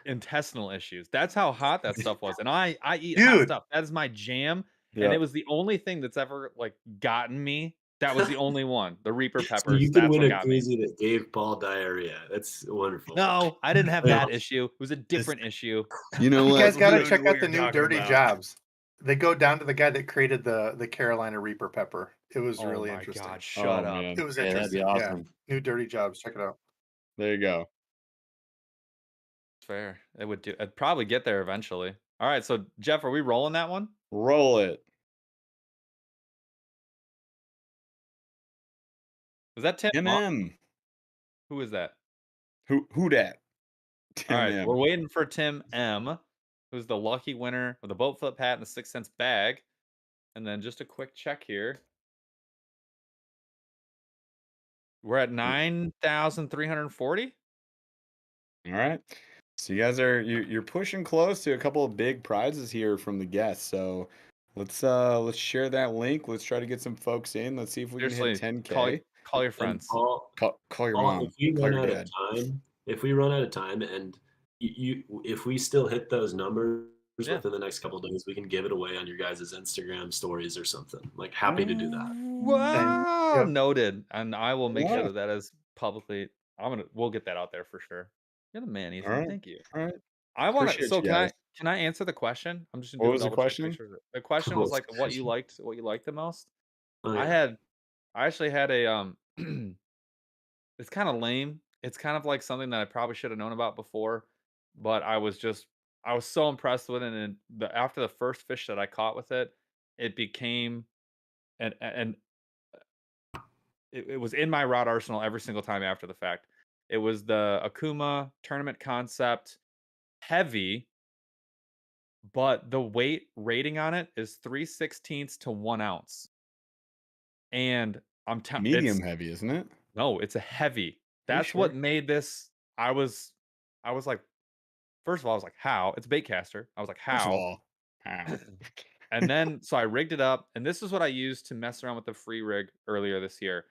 intestinal issues. That's how hot that stuff was. And I eat hot Dude, stuff. That is my jam. And Yeah. it was the only thing that's ever like gotten me. That was the only one. The Reaper So peppers. you can That's win what a got me. koozie that gave Paul diarrhea. That's wonderful. No, I didn't have Yeah. that issue. It was a different issue. You know you what? guys got to Dude, check what out the you're new talking Dirty about. Jobs. They go down to the guy that created the Carolina Reaper pepper. It was Oh really my interesting. God, shut Oh up. man. It was Yeah, that'd be interesting. Yeah. awesome. New Dirty Jobs. Check it out. There you go. Fair. It would do. I'd probably get there eventually. All right, so Jeff, are we rolling that one? Roll it. Was that Tim? MM. Who is that? Who dat? All Tim right, M. we're waiting for Tim M, who's the lucky winner of the boat flip hat and the 6 cents bag. And then just a quick check here. We're at 9,340. All right. So you guys are you're pushing close to a couple of big prizes here from the guests. So let's share that link. Let's try to get some folks in. Let's see if we can hit Seriously, 10K. call your And friends. Paul, Call your Paul, mom. if we Call run your out dad. of time, and if we still hit those numbers Yeah. within the next couple of days, we can give it away on your guys' Instagram stories or something. Like, happy to do that. Wow, Yep. noted. And I will make Yeah. sure that is publicly. We'll get that out there for sure. You're the man, All Ethan. right. Thank you. All right. I want to. Appreciate So you guys. can I answer the question? I'm just gonna What do a was the double check. Make question? sure the question was like what you liked the most. Oh, I yeah. actually had a it's kind of lame. It's kind of like something that I probably should have known about before, but I was so impressed with it. And after the first fish that I caught with it, it became and it was in my rod arsenal every single time after the fact. It was the Akuma tournament concept heavy, but the weight rating on it is 3/16 to 1 ounce. And Medium heavy, isn't it? no, it's a heavy. Are you That's what sure? made this. I was like, first of all, I was like, how? It's baitcaster. I was like, First of how? all, how? And then so I rigged it up, and this is what I used to mess around with the free rig earlier this year.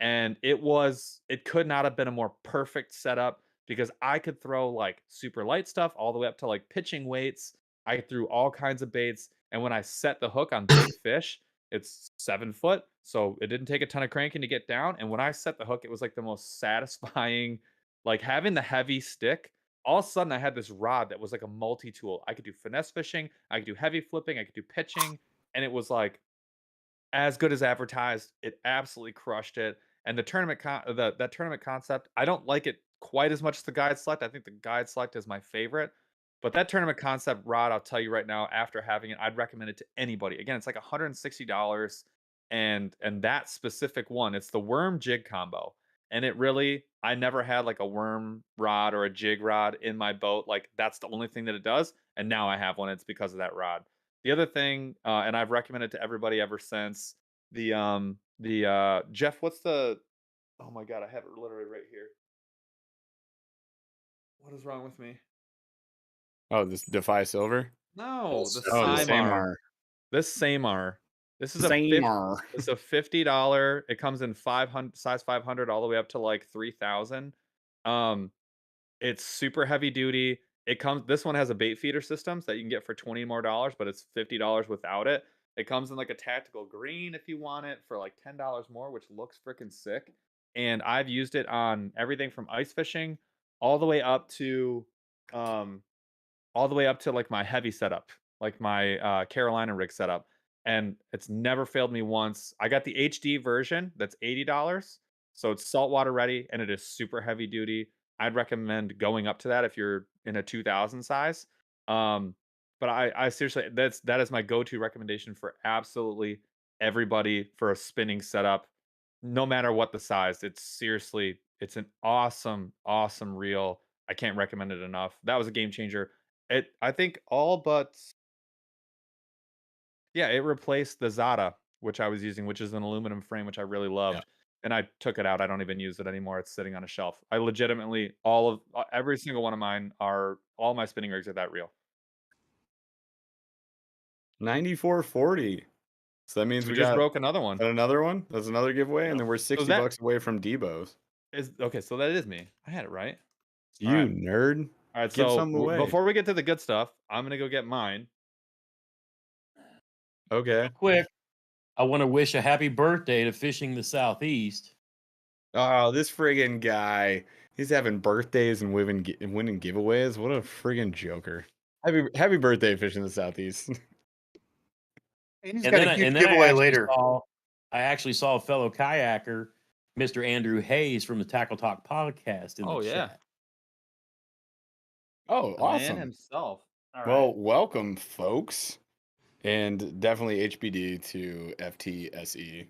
And it could not have been a more perfect setup because I could throw like super light stuff all the way up to like pitching weights. I threw all kinds of baits, and when I set the hook on big fish, it's 7 foot, so it didn't take a ton of cranking to get down. And when I set the hook, it was like the most satisfying, like having the heavy stick. All of a sudden, I had this rod that was like a multi-tool. I could do finesse fishing, I could do heavy flipping, I could do pitching, and it was like as good as advertised. It absolutely crushed it. And the that tournament concept, I don't like it quite as much as the guide select. I think the guide select is my favorite. But that tournament concept rod, I'll tell you right now, after having it, I'd recommend it to anybody. Again, it's like $160, and that specific one, it's the worm jig combo. And it really, I never had like a worm rod or a jig rod in my boat. Like that's the only thing that it does. And now I have one. It's because of that rod. The other thing, and I've recommended to everybody ever since, Jeff, what's the oh my god, I have it literally right here. What is wrong with me? Oh, this Defy Silver? No, the Oh, the Simar. Samar. This Samar. This is a Samar. it's a $50. It comes in 500 size 500 all the way up to like 3,000. Um It's super heavy duty. This one has a bait feeder system so that you can get for $20 more, but it's $50 without it. It comes in like a tactical green if you want it for like $10 more, which looks freaking sick. And I've used it on everything from ice fishing all the way up to um like my heavy setup, like my Carolina rig setup. And it's never failed me once. I got the HD version that's $80. So it's saltwater ready and it is super heavy duty. I'd recommend going up to that if you're in a 2000 size. Um, but I seriously, that is my go-to recommendation for absolutely everybody for a spinning setup, no matter what the size. It's an awesome reel. I can't recommend it enough. That was a game changer. I think all but yeah, it replaced the Zada, which I was using, which is an aluminum frame, which I really Yeah. loved. and I took it out. I don't even use it anymore. It's sitting on a shelf. I legitimately every single one of mine all my spinning rigs are that real. 9440. So that means We we just got broke another one. another one. That's another giveaway, and then we're So 60 that bucks away from Debo's. is okay. So that is me. I had it right. You right. nerd. All right. Give So something away. before we get to the good stuff, I'm gonna go get mine. Okay. Real quick, I want to wish a happy birthday to Fishing the Southeast. Oh, this friggin' guy. He's having birthdays and winning giveaways. What a friggin' joker. Happy birthday, Fishing the Southeast. And he's And got then, a I- huge and then giveaway later. I actually saw a fellow kayaker, Mr. Andrew Hayes from the Tackle Talk podcast in the chat. Oh, The man awesome. himself. All right. Well, welcome, folks. And definitely HBD to FTSE.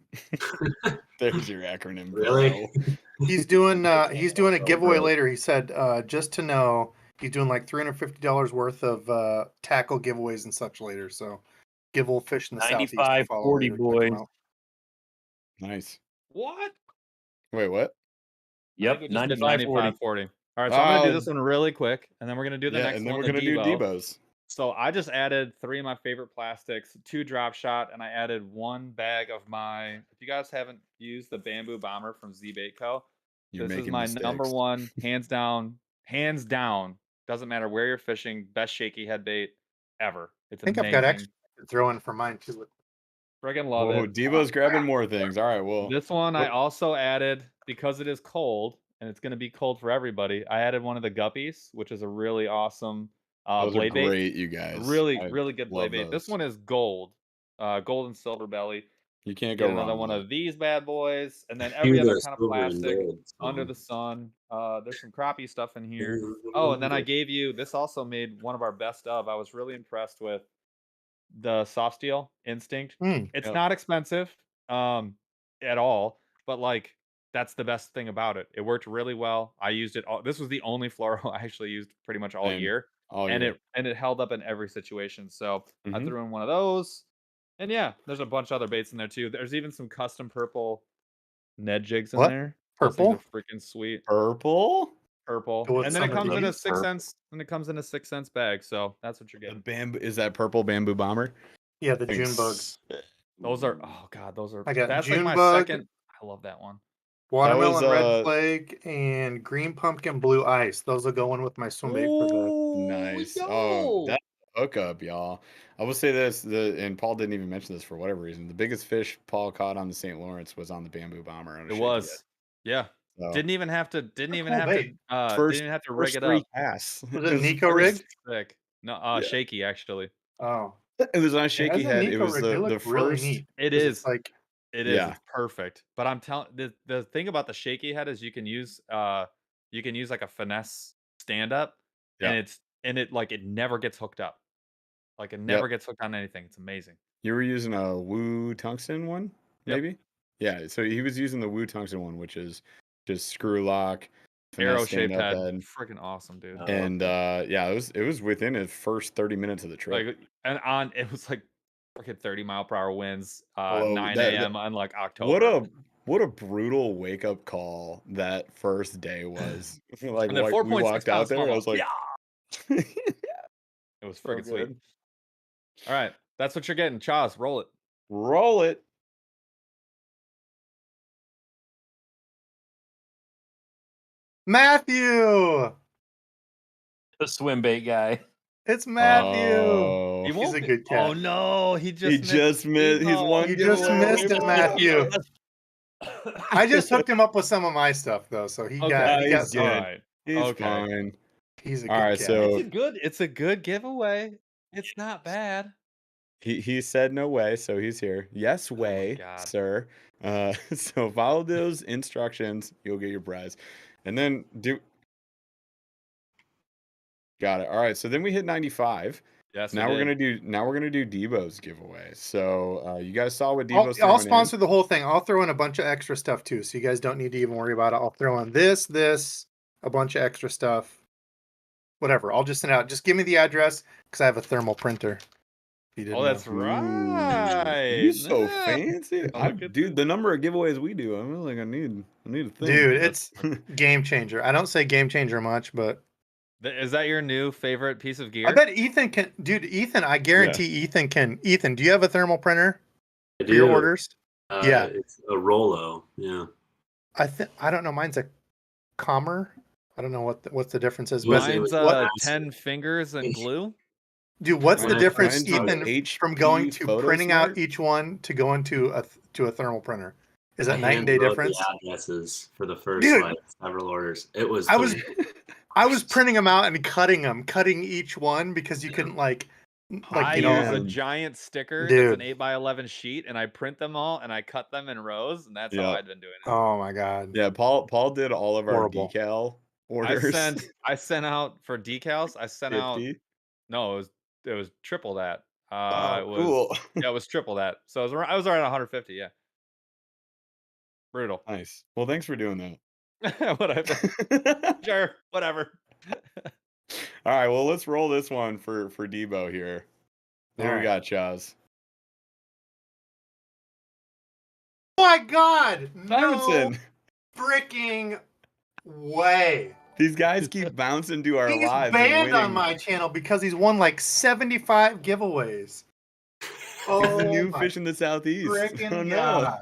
There's your acronym, Really? bro. He's doing a giveaway later. He said, just to know, he's doing like $350 worth of tackle giveaways and such later. So give old Fish in the Southeast a follow 95-40 later. Check him boys. out. Nice. What? Wait, what? Yep, I think we just did 95-40. 95-40. All right, so I'm gonna do Oh, this one really quick, and then we're gonna do the yeah, next and then one. we're the gonna do Devo. Debo's. So I just added 3 of my favorite plastics, 2 drop shot, and I added 1 bag of my. If you guys haven't used the bamboo bomber from Z Bait Co., You're this is making my mistakes. number 1, hands down. Doesn't matter where you're fishing, best shaky head bait ever. It's I think amazing. I've got extra to throw in for mine too. Friggin' love Whoa, it. Debo's grabbing more things. All right, well. This one I what- also added because it is cold and it's going to be cold for everybody. I added one of the guppies, which is a really awesome Those are blade bait. great, you guys. Really, I really good blade love bait. This those. one is gold, gold and silver belly. You can't Get go another wrong one with of these bad boys, and then You every other the kind of silver and plastic gold under song. the sun. There's some crappie stuff in here. Oh, and then I gave you this. Also made one of our best of. I was really impressed with the soft steel instinct. Mm. It's Yep. not expensive at all, but like that's the best thing about it. It worked really well. I used it all. This was the only fluoro I actually used pretty much all Same. year. all And year. it held up in every situation. So I Mhm. threw in one of those. And yeah, there's a bunch of other baits in there too. There's even some custom purple Ned jigs in What? there. Those things Purple? are freaking sweet. Purple? Purple. Go with And then it some of comes in a these. 6 cents. And it comes in a 6 cents bag. So that's what you're The getting. bamboo is that purple bamboo bomber? Yeah, the Thing's June bug. Those are oh god, those are I got that's like June my bug, second. I love that one. watermelon was, red flag, and green pumpkin blue ice. Those will go in with my swim bait for the. Nice. Oh, that's a hookup, y'all. I will say this, and Paul didn't even mention this for whatever reason. The biggest fish Paul caught on the St. Lawrence was on the bamboo bomber. On a It shaky was. Yeah. head. So, Didn't even have to Cool rig first it 3 up. casts. Was it was the Nico first- rig? Sick. No, Yeah. shaky actually. Oh, It was on a yeah, shaky as a head. It Nico was rig, they the look really first. neat. It 'cause is. It's like It is. Yeah. It's perfect. But I'm telling the thing about the shaky head is you can use like a finesse stand up Yeah. and it never gets hooked up. Like it Yep. never gets hooked on anything. It's amazing. You were using a Woo tungsten one, Yep. maybe? Yeah, so he was using the Woo tungsten one, which is just screw lock, finesse Arrow shaped stand-up head. head. Freaking awesome, dude. And yeah, it was within his first 30 minutes of the trip. Like and it was like freaking 30-mile-per-hour winds, Although 9 that- a.m. on like October. what a brutal wake up call that first day was. Like And then we 4.6 walked out pounds there, I smallmouth. was like, Yeah. It was so freaking sweet. good. All right, that's what you're getting. Chaz, roll it. Roll it. Matthew. The swim bait guy. It's Matthew. Oh, He He's won't a be- good cat. Oh no, he just he just missed. He's one You just giveaway missed away it, from Matthew. Debo. I just hooked him up with some of my stuff though, so he Okay. got He's some. good. All right. He's Okay. fine. He's a All good right, cat. so It's a good giveaway. It's not bad. he said no way, so he's here. Yes Oh my way, God. sir. So follow those instructions, you'll get your prize. And then got it. All right, so then we hit 95. Yes. Now we're gonna do Debo's giveaway. So you guys saw what Debo's I'll throwing sponsor the whole thing. I'll throw in a bunch of extra stuff too, so you guys don't need to even worry about it. I'll throw in this, a bunch of extra stuff, whatever. I'll just send out. Just give me the address because I have a thermal printer. He didn't Oh, that's know. right. You so Yeah. fancy. Look at Dude, the number of giveaways we do, I'm like, I need a thing. Dude, That's it's game changer. I don't say game changer much, but Is that your new favorite piece of gear? I bet Ethan can. Dude, Ethan, I guarantee Ethan can. Ethan, do you have a thermal printer I for your do. orders? Yeah. It's a Rolo. Yeah. I don't know. Mine's a Commer. I don't know what the difference is, It was- but it Mine's was what, massive. 10 fingers and glue. dude? What's the Mine- difference, mine's an Ethan, HP from going to printing out PhotoSmart? each one to going to a thermal printer? Is that I night and day hand-wrote difference? the addresses for the first Dude. like several orders. It was. I the was I was printing them out and cutting each one because you Yeah. couldn't like I you know. use a man. giant sticker Dude. that's an 8x11 sheet, and I print them all, and I cut them in rows, and that's how Yep. I'd been doing it. Oh my god. Yeah, Paul did all of our Horrible. decal orders. I sent out for decals. I sent out 50. no, it was triple that. Oh, It was cool. yeah, it was triple that. So I was around 150. Yeah, brutal. Nice. Well, thanks for doing Whatever. that. Sure, whatever. All right, well, let's roll this one for Debo here. What do we Alright. got, Chaz? Oh my god! No Simonson. freaking way. These guys keep bouncing to our He's lives and banned on winning. my channel because he's won like 75 giveaways. He's Oh the new my fish in the southeast. freaking Oh no. gosh.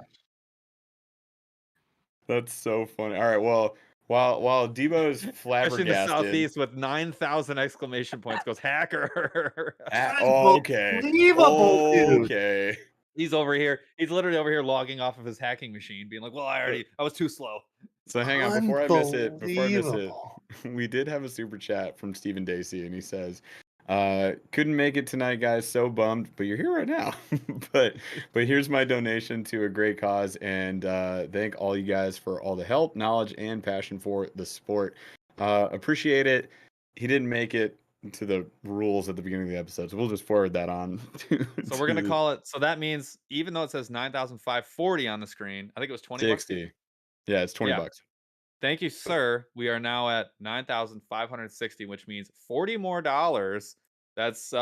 That's so funny. All right, well, while Debo is Especially in the flabbergasted. southeast with 9,000 exclamation points goes hacker. Okay. Unbelievable, dude. Okay. He's over here. He's literally over here logging off of his hacking machine, being like, "Well, I was too slow." So hang on, before I miss it, Unbelievable. we did have a super chat from Stephen Dacey, and he says, couldn't make it tonight, guys, so bummed, but you're here right now. but here's my donation to a great cause, and thank all you guys for all the help, knowledge, and passion for the sport. Appreciate it. He didn't make it to the rules at the beginning of the episode, so we'll just forward that on. So we're gonna call it. So that means even though it says 9,540 on the screen, I think it was 20 bucks. 60. Yeah, it's 20 bucks. Thank you, sir. We are now at 9,560, which means $40 more. That's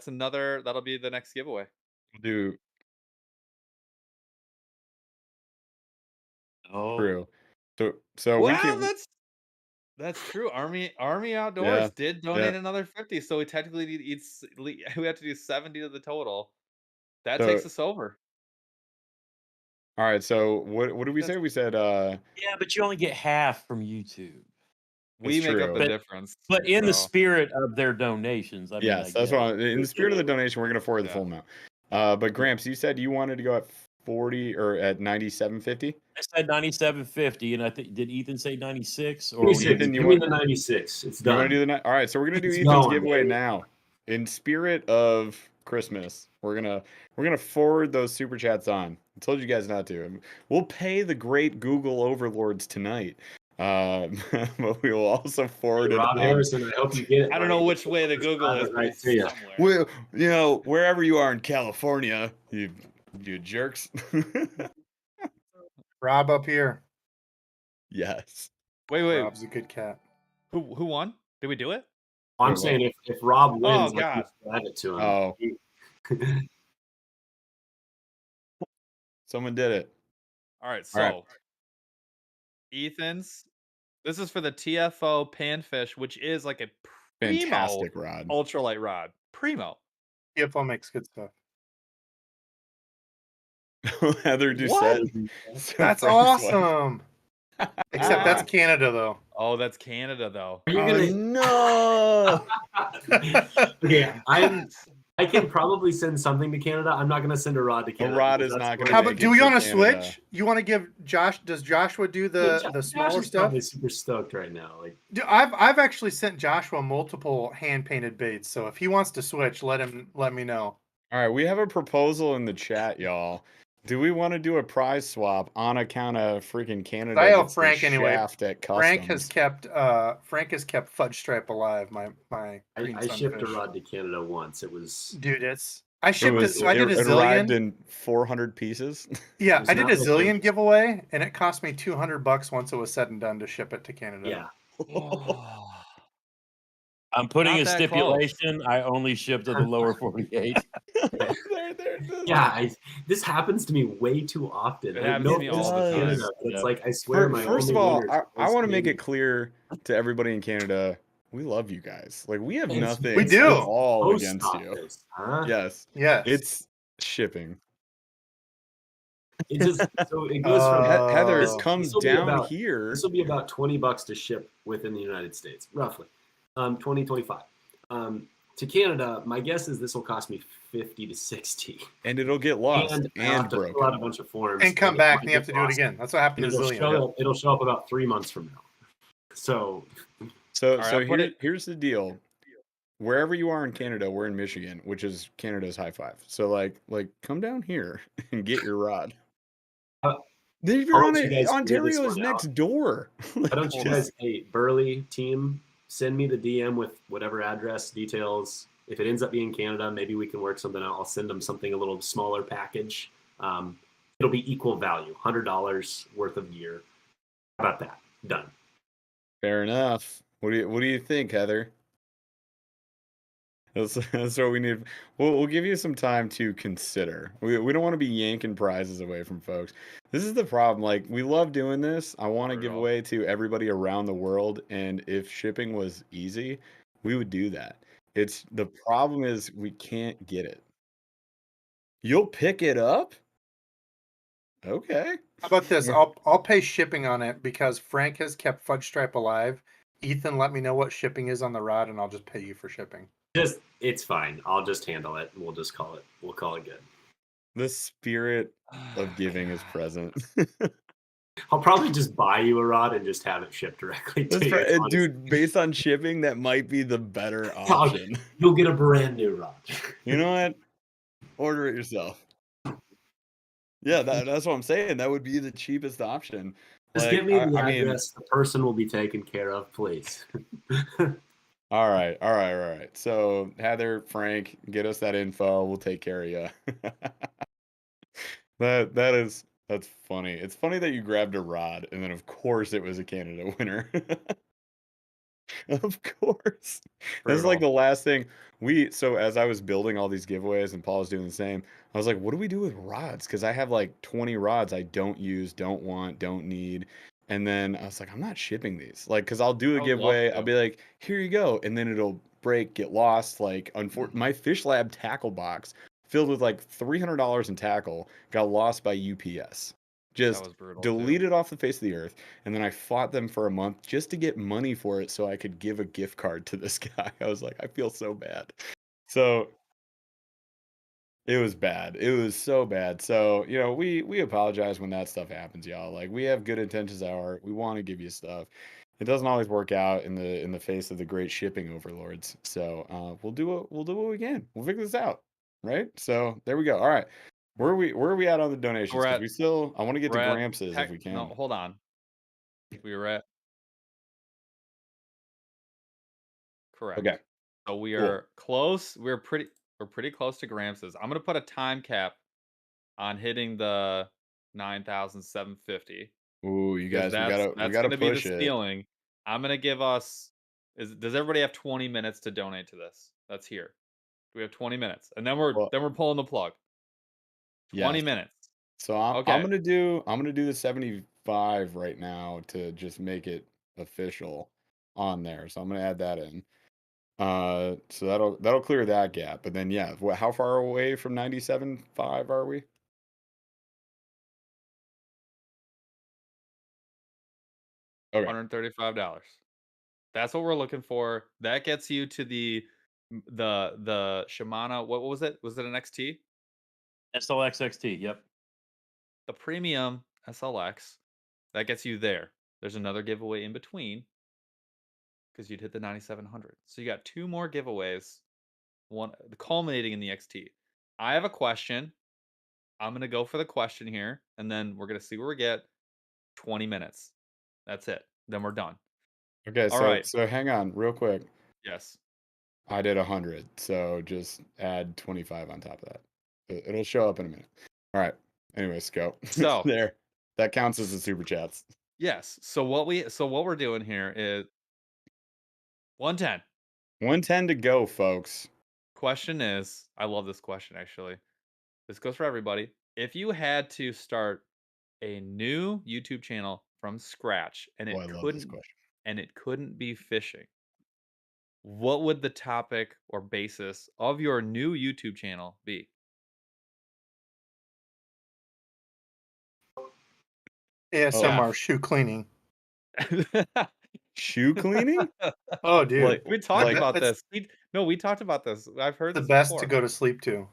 another. That'll be the next giveaway. We'll do Oh, true. So we Wow, can. that's true. Army Outdoors Yeah, did donate another 50, so we technically we have to do 70 to the total. That So- takes us over. All right. So what did we say? We said yeah, but you only get half from YouTube. We make up true. the difference. But in the so- spirit of their donations, I mean, yes, I that's get what. it. In the spirit of the donation, we're gonna forward the Yeah. full amount. But Gramps, you said you wanted to go at 40 or at 97.50. I said 97.50, and I think did Ethan say 96 or 96. Ethan, you Give me want- the 96. It's You done. want to do the all right? So we're gonna do It's Ethan's going, giveaway baby. now. In spirit of Christmas, we're gonna forward those super chats on. I told you guys not to. We'll pay the great Google overlords tonight. But we will also forward it Rob on. Harrison, I hope you get it. I don't know buddy. which way the Google is, but Right it's to you. somewhere. Well, wherever you are in California, you jerks. Rob up here. Yes. Wait. Rob's a good cat. Who won? Did we do it? I'm saying if Rob wins, Oh, God. I give it to him. Oh, someone did it. All right. So, All right. Ethan's. This is for the TFO panfish, which is like a primo Fantastic rod. ultralight rod. Primo. TFO makes good stuff. Heather What? Doucette. So That's Frank's wife. awesome. Except that's Canada though. Oh, that's Canada though. Are you Oh, gonna? no. Okay, I can probably send something to Canada. I'm not gonna send a rod to Canada. rod because is that's not where gonna How they- about make do it we to want to Canada. switch? You want to give Josh? Does Joshua do Yeah, the Josh smaller is stuff? probably super stoked right now. Like, Dude, I've actually sent Joshua multiple hand painted baits. So if he wants to switch, let me know. All right, we have a proposal in the chat, y'all. Do we want to do a prize swap on account of freaking Canada? I owe gets the Frank anyway. shaft at Frank customs? has kept Fudge Stripe alive. My green I shipped a sunfish. rod to Canada once. It was Dude, I shipped it. So I did a It arrived zillion. in 400 pieces. Yeah, It's I did not a like zillion it- giveaway, and it cost me $200 once it was said and done to ship it to Canada. yeah. I'm putting Not a that close. stipulation. I only ship to the lower 48. This happens to me way too often. It Like, happens no to me offense all to the time. Canada, but it's Yep. like I swear my First only of all, winners are I those want to make it Canadians. clear to everybody in Canada, we love you guys. Like we have It's- nothing We do. at all Post against you. office, huh? Yes, Yes. it's shipping. It just so it goes from Heather, Oh. come this will be down about- here. This will be about $20 to ship within the United States, roughly, 2025. To Canada, my guess is this will cost me 50 to 60, And it'll get lost and I have and to fill out a broken. bunch of forms And come it back might and you have get to do it lost, again. That's what happened and to Zillion. it'll show up about 3 months from now. So So right, so I'll put it- here's the deal. Wherever you are in Canada, we're in Michigan, which is Canada's high five. So like come down here and get your rod. Uh, If I'll you're on let you it, guys figure this Ontario is one out. next door. Why don't you Just- guys, hey, Burley team, send me the DM with whatever address details. If it ends up being Canada, maybe we can work something out. I'll send them something a little smaller package. It'll be equal value, $100 worth of gear. How about that? Done. Fair enough. What do you think, Heather? That's what we need. We'll give you some time to consider. We don't want to be yanking prizes away from folks. This is the problem. Like we love doing this. I want to Not at give all. away to everybody around the world, and if shipping was easy, we would do that. It's the problem is we can't get it. You'll pick it up? Okay. How about this? Yeah. I'll pay shipping on it because Frank has kept Fudge Stripe alive. Ethan, let me know what shipping is on the rod, and I'll just pay you for shipping. It's fine. I'll just handle it. We'll call it good. The spirit of giving is present. I'll probably just buy you a rod and just have it shipped directly to you. honestly. Dude, based on shipping, that might be the better I'll- option. You'll get a brand new rod. You know what? Order it yourself. Yeah, that's what I'm saying. That would be the cheapest option. Just Like, give me the I mean, address. The person will be taken care of, please. all right. So Heather, Frank, get us that info. We'll take care of you. That's funny. It's funny that you grabbed a rod, and then of course it was a Canada winner. Of course. This is like the Brutal. last thing so as I was building all these giveaways and Paul was doing the same, I was like, what do we do with rods? Because I have like 20 rods I don't use, don't want, don't need. And then I was like, I'm not shipping these. Like, because I'll do a I would love giveaway, to. I'll be like, here you go. And then it'll break, get lost. Like, Mm-hmm. my Fish Lab tackle box filled with like $300 in tackle got lost by UPS. That Just was brutal. too. deleted off the face of the earth. And then I fought them for a month just to get money for it so I could give a gift card to this guy. I was like, I feel so bad. So it was bad. It was so bad. So, we apologize when that stuff happens, y'all. Like we have good intentions at heart. We want to give you stuff. It doesn't always work out in the face of the great shipping overlords. So we'll do what we can. We'll figure this out. Right? So there we go. All right. Where are we at on the donations? We're Because at- I want to get to we're at Gramps's if we can. No, hold on. We were at correct. Okay. So we Cool. are close. We're pretty close to Grams's. I'm gonna put a time cap on hitting the 9,750. Ooh, you Because guys, that's we gotta gonna be the push it. ceiling. I'm gonna give us. Does everybody have 20 minutes to donate to this? That's here. Do we have 20 minutes? And then we're Well, pulling the plug. 20 yes. minutes. So I'm Okay. gonna do the 75 right now to just make it official on there. So I'm gonna add that in. So that'll clear that gap. But then yeah, how far away from 97.5 are we? Okay. $135. That's what we're looking for. That gets you to the Shimano. What was it? Was it an XT? SLXXT. Yep. The premium SLX. That gets you there. There's another giveaway in between because you'd hit the 9,700. So you got two more giveaways, one culminating in the XT. I have a question. I'm gonna go for the question here, and then we're gonna see where we get. 20 minutes. That's it. Then we're done. Okay, All right. so hang on real quick. Yes. I did 100, so just add 25 on top of that. It'll show up in a minute. All right. Anyways, go. So there. That counts as the super chats. yes. So what we're doing here is 110. 110 to go, folks. Question is, I love this question actually. This goes for everybody. If you had to start a new YouTube channel from scratch and Oh, it I love this couldn't question. be fishing, what would the topic or basis of your new YouTube channel be? ASMR shoe cleaning. Shoe cleaning? Oh, dude, Like, We talked like about that's this. We talked about this. I've heard the this best to before. go to sleep to.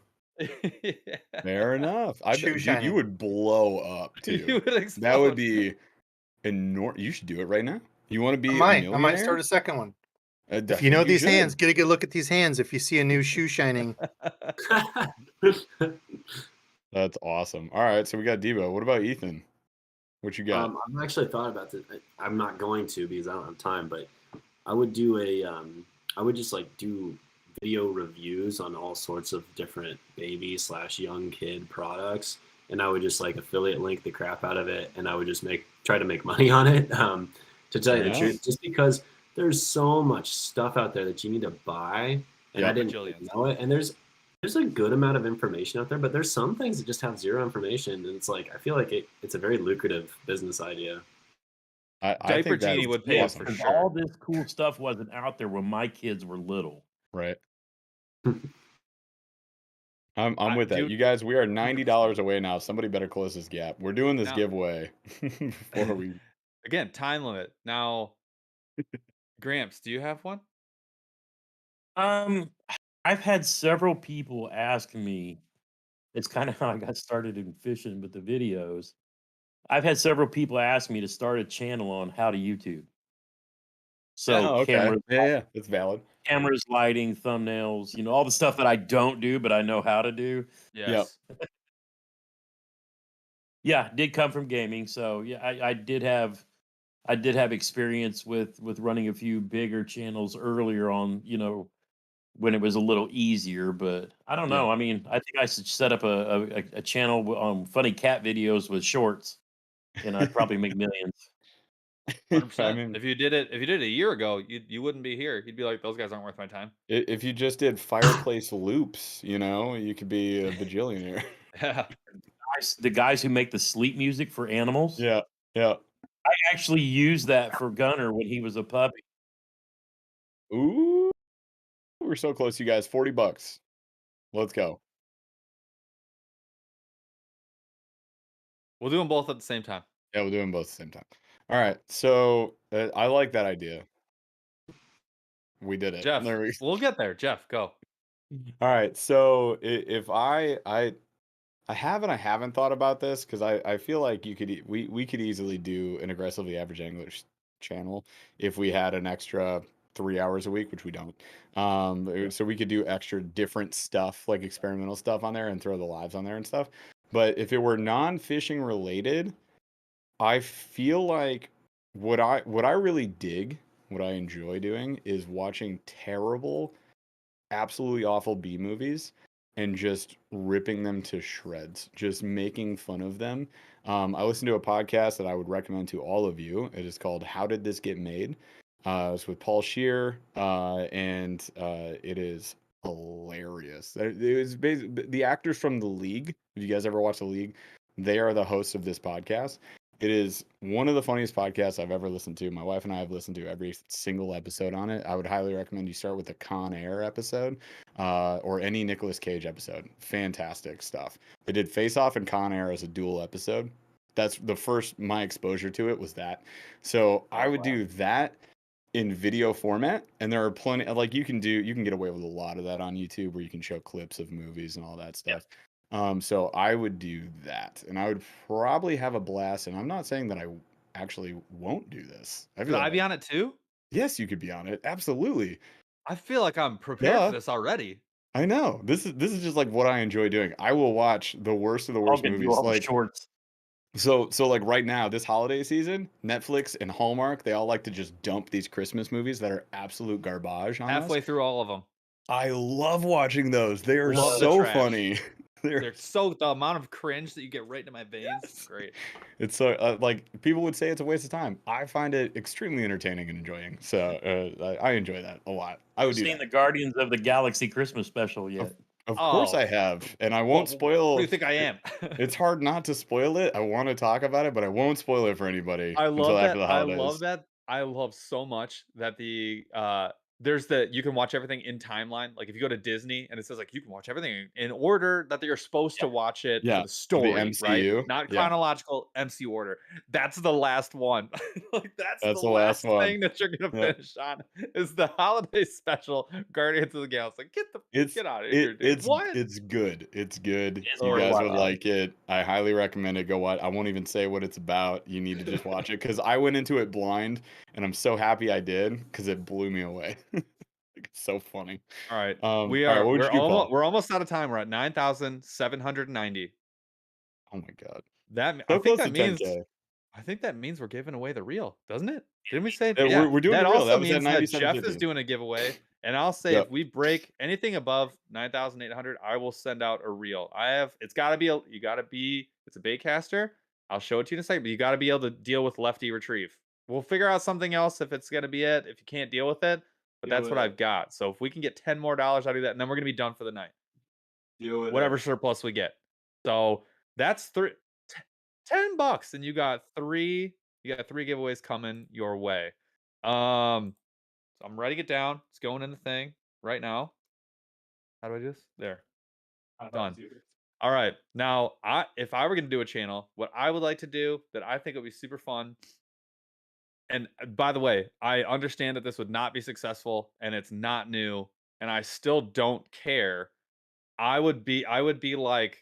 fair enough. I Shoe bet, dude, you shining. would blow up You too. would That would explode. be enormous. You should do it right now. You want to be a I might millionaire? start a second one. I If you know think you these hands, should. get a good look at these hands. If you see a new shoe shining, That's awesome. All right, so we got Debo. What about Ethan? What you got? I've actually thought about this. I'm not going to because I don't have time, but I would do I would just like do video reviews on all sorts of different baby/young kid products, and I would just like affiliate link the crap out of it, and I would just try to make money on it. To tell you the Yeah. truth, just because there's so much stuff out there that you need to buy, and I Yep. didn't really know it, and there's a good amount of information out there, but there's some things that just have zero information, and it's like I feel like it's a very lucrative business idea. I Diaper think that's Genie would pay awesome. for Because sure. all this cool stuff wasn't out there when my kids were little. Right. I'm with that. Dude, You guys, we are $90 away now. Somebody better close this gap. We're doing this Now- giveaway before we. Again, time limit. Now, Gramps, do you have one? I've had several people ask me. It's kind of how I got started in fishing with the videos. I've had several people ask me to start a channel on how to YouTube. So Oh, okay. Yeah, it's valid. cameras, lighting, thumbnails, all the stuff that I don't do, but I know how to do. Yes. Yeah, did come from gaming. So yeah, I did have experience with running a few bigger channels earlier on, when it was a little easier, but I don't know. Yeah. I mean, I think I should set up a channel on funny cat videos with shorts, and I'd probably make millions. 100%. I mean, if you did it a year ago, you wouldn't be here. You'd be like, those guys aren't worth my time. if you just did fireplace loops, you could be a bajillionaire. Yeah. The guys who make the sleep music for animals. Yeah. Yeah. I actually used that for Gunner when he was a puppy. Ooh, we're so close, you guys. $40. Let's go. We'll do them both at the same time. Yeah, we'll do them both at the same time. All right. So I like that idea. We did it. Jeff, There we we'll get there. Jeff, go. All right. So if I have and I haven't thought about this because I feel like we could easily do an aggressively average English channel if we had an extra 3 hours a week, which we don't. So we could do extra different stuff like experimental stuff on there and throw the lives on there and stuff. But if it were non-fishing related, I feel like what I really dig, what I enjoy doing is watching terrible, absolutely awful B movies and just ripping them to shreds, just making fun of them. I listened to a podcast that I would recommend to all of you. It is called "How Did This Get Made?" It's with Paul Scheer, and it is hilarious. It was basically the actors from The League. If you guys ever watch The League, they are the hosts of this podcast. It is one of the funniest podcasts I've ever listened to. My wife and I have listened to every single episode on it. I would highly recommend you start with the Con Air episode or any Nicolas Cage episode. Fantastic stuff. They did Face Off and Con Air as a dual episode. That's the first, my exposure to it was that. So I would do that in video format, and there are plenty, like you can get away with a lot of that on YouTube where you can show clips of movies and all that stuff. So I would do that, and I would probably have a blast. And I'm not saying that I actually won't do this. Could I be on it too? Yes, you could be on it. Absolutely. I feel like I'm prepared Duh. for this already. I know. This is just like what I enjoy doing. I will watch the worst of the I'll worst get you movies. all the Like shorts. so like right now, this holiday season, Netflix and Hallmark, they all like to just dump these Christmas movies that are absolute garbage on us. Halfway through all of them. I love watching those. They are Love the so trash. funny. They're so the amount of cringe that you get right into my veins. Yes. Great. It's so like people would say it's a waste of time. I find it extremely entertaining and enjoying. So I enjoy that a lot. I would do Seen that. the Guardians of the Galaxy Christmas special yet? Of course I have, and I won't What spoil. do you think I am? It's hard not to spoil it. I want to talk about it, but I won't spoil it for anybody I until love after that. the I holidays. love that. I love so much that there's the you can watch everything in timeline. Like if you go to Disney and it says like you can watch everything in order that you're supposed to watch it Yeah, for the story, right? MCU. Not Yeah, chronological MCU order. That's the last one. Like that's the that's the last last one. thing that you're gonna Yeah. finish on is the holiday special Guardians of the Galaxy. Like, It's get out of here, dude. What? it's good. It's good. It's You worth guys would watching. like it. I highly recommend it. Go watch. I won't even say what it's about. You need to just watch it because I went into it blind, and I'm so happy I did because it blew me away. It's so funny. All right. All right. What would you do, Paul? We're almost out of time. We're at 9,790. Oh my god. I So think close that to means 10K. we're giving away the reel, doesn't it? Didn't we say? Yeah, Yeah. we're doing That the real. also That was at means that Jeff is 97.50. doing a giveaway, and I'll say Yep. if we break anything above 9,800, I will send out a reel. It's got to be it's a baitcaster. I'll show it to you in a second, but you got to be able to deal with lefty retrieve. We'll figure out something else if it's gonna be it. If you can't deal with it, but Deal that's with what it. I've got. So if we can get 10 more dollars, I'll do that, and then we're gonna be done for the night. Deal with Whatever it. surplus we get. So that's $10, and you got three giveaways coming your way. So I'm writing it down. It's going in the thing right now. How do I do this? There. Done. All right. Now, if I were going to do a channel, what I would like to do that I think would be super fun. And by the way, I understand that this would not be successful and it's not new, and I still don't care. I would do like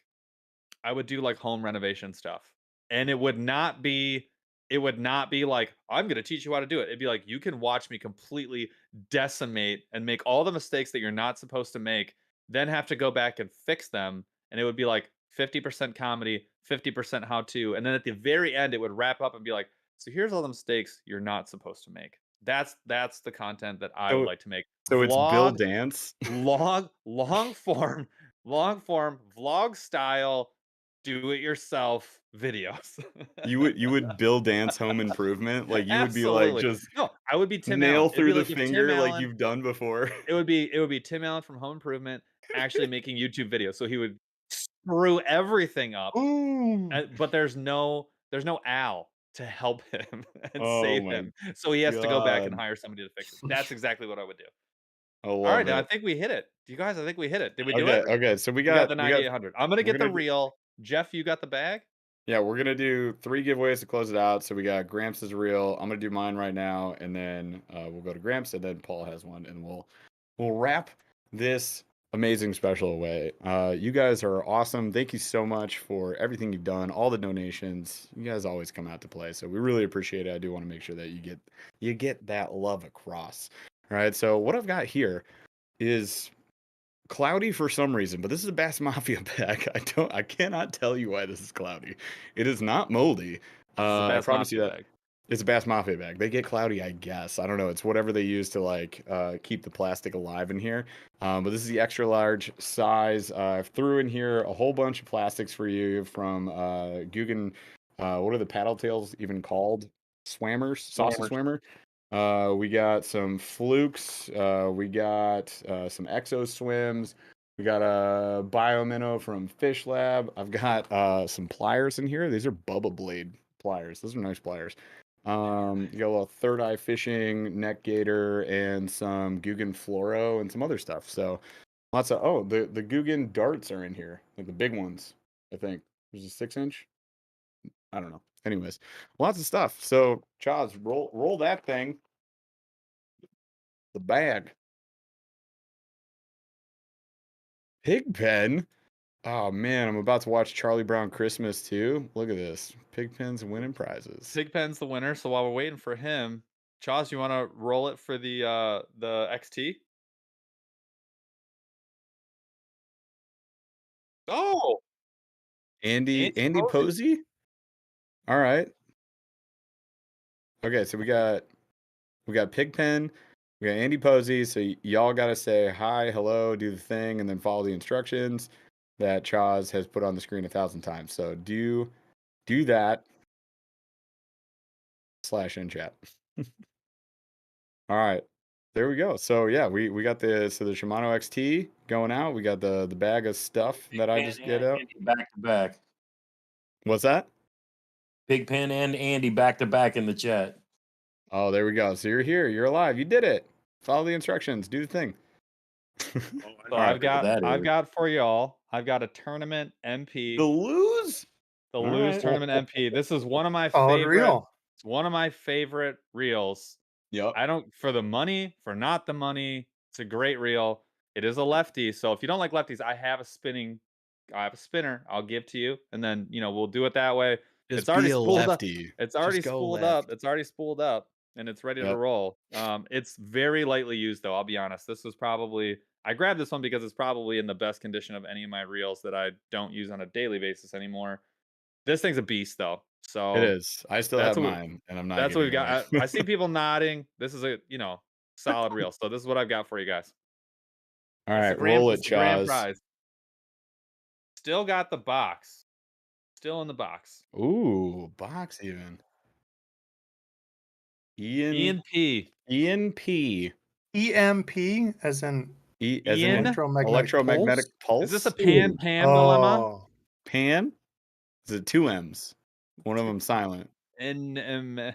home renovation stuff. And it would not be like I'm going to teach you how to do it. It'd be like you can watch me completely decimate and make all the mistakes that you're not supposed to make, then have to go back and fix them, and it would be like 50% comedy, 50% how to, and then at the very end it would wrap up and be like, so here's all the mistakes you're not supposed to make. That's the content that I would So like to make. so it's Bill Vlog, Dance. long form vlog style do it yourself videos. You would Bill Dance Home Improvement. Like you would be like Absolutely. just No, I would be Tim nail Allen. It'd through be the like if Tim finger like Allen you've done before. it would be Tim Allen from Home Improvement actually making YouTube videos. So he would screw everything up, Ooh. but there's no Al to help him and Oh save my him. So he has to go back and god. hire somebody to fix it. That's exactly what I would do. I All love right, I it. think we hit it. You guys, I think we hit it. Did we do Okay, it? okay. So We got the we got 9,800. I'm gonna we're get the gonna do, reel. Jeff, you got the bag? yeah, we're gonna do 3 giveaways to close it out. So we got Gramps' reel. I'm gonna do mine right now, and then we'll go to Gramps, and then Paul has one, and we'll wrap this amazing special away. You guys are awesome. Thank you so much for everything you've done, all the donations. You guys always come out to play, so we really appreciate it. I do want to make sure that you get that love across. All right. So what I've got here is cloudy for some reason, but this is a Bass Mafia bag. I cannot tell you why this is cloudy. It is not moldy. This is a I Bass promise you Mafia that. bag. It's a Bass Mafia bag. They get cloudy, I guess. I don't know. It's whatever they use to like keep the plastic alive in here. But this is the extra large size. I threw in here a whole bunch of plastics for you from Guggen. What are the paddle tails even called? Swammers, sausage swimmer. We got some flukes. We got some exo swims. We got a biominnow from Fish Lab. I've got some pliers in here. These are Bubba Blade pliers. Those are nice pliers. You got a little third eye fishing, neck gator, and some Guggen fluoro and some other stuff. So lots of the Guggen darts are in here, like the big ones. I think there's a 6-inch. I don't know. Anyways, lots of stuff. So Chaz, roll that thing. The bag. Pigpen. Oh man, I'm about to watch Charlie Brown Christmas too. Look at this. Pigpen's winning prizes. Pigpen's the winner. So while we're waiting for him, Chaz, you want to roll it for the XT? Oh, Andy Posey. All right. Okay, so we got Pigpen, we got Andy Posey. So y'all got to say hi, hello, do the thing, and then follow the instructions. that Chaz has put on the screen 1,000 times. So do that / in chat. All right. There we go. So yeah, we got the Shimano XT going out. We got the bag of stuff that I just get out. Back to back. What's that? Pigpen and Andy back to back in the chat. Oh, there we go. So you're here. You're alive. You did it. Follow the instructions. Do the thing. So I've got for y'all. I've got a tournament MP. The lose? The All lose right. tournament MP. This is one of my Solid favorite. reel. It's one of my favorite reels. Yep. I don't for the money, for not the money. It's a great reel. It is a lefty, so if you don't like lefties, I have a spinner. I'll give to you, and then we'll do it that way. It's already spooled up. It's already spooled up. It's already spooled up, and it's ready to Yep. roll. It's very lightly used, though. I'll be honest. This was probably I grabbed this one because it's probably in the best condition of any of my reels that I don't use on a daily basis anymore. This thing's a beast, though. So It is. I still that's have what mine, and I'm not. that's what we've giving it got. away. I see people nodding. This is a solid reel. So this is what I've got for you guys. All That's right, roll it, that's the grand Chaz. prize. Still got the box. Still in the box. Ooh, box even. Ian P. EMP, as in as in Ian? electromagnetic pulse. Is this a pan dilemma? oh, pan? Is it 2 M's? One of them silent. NM.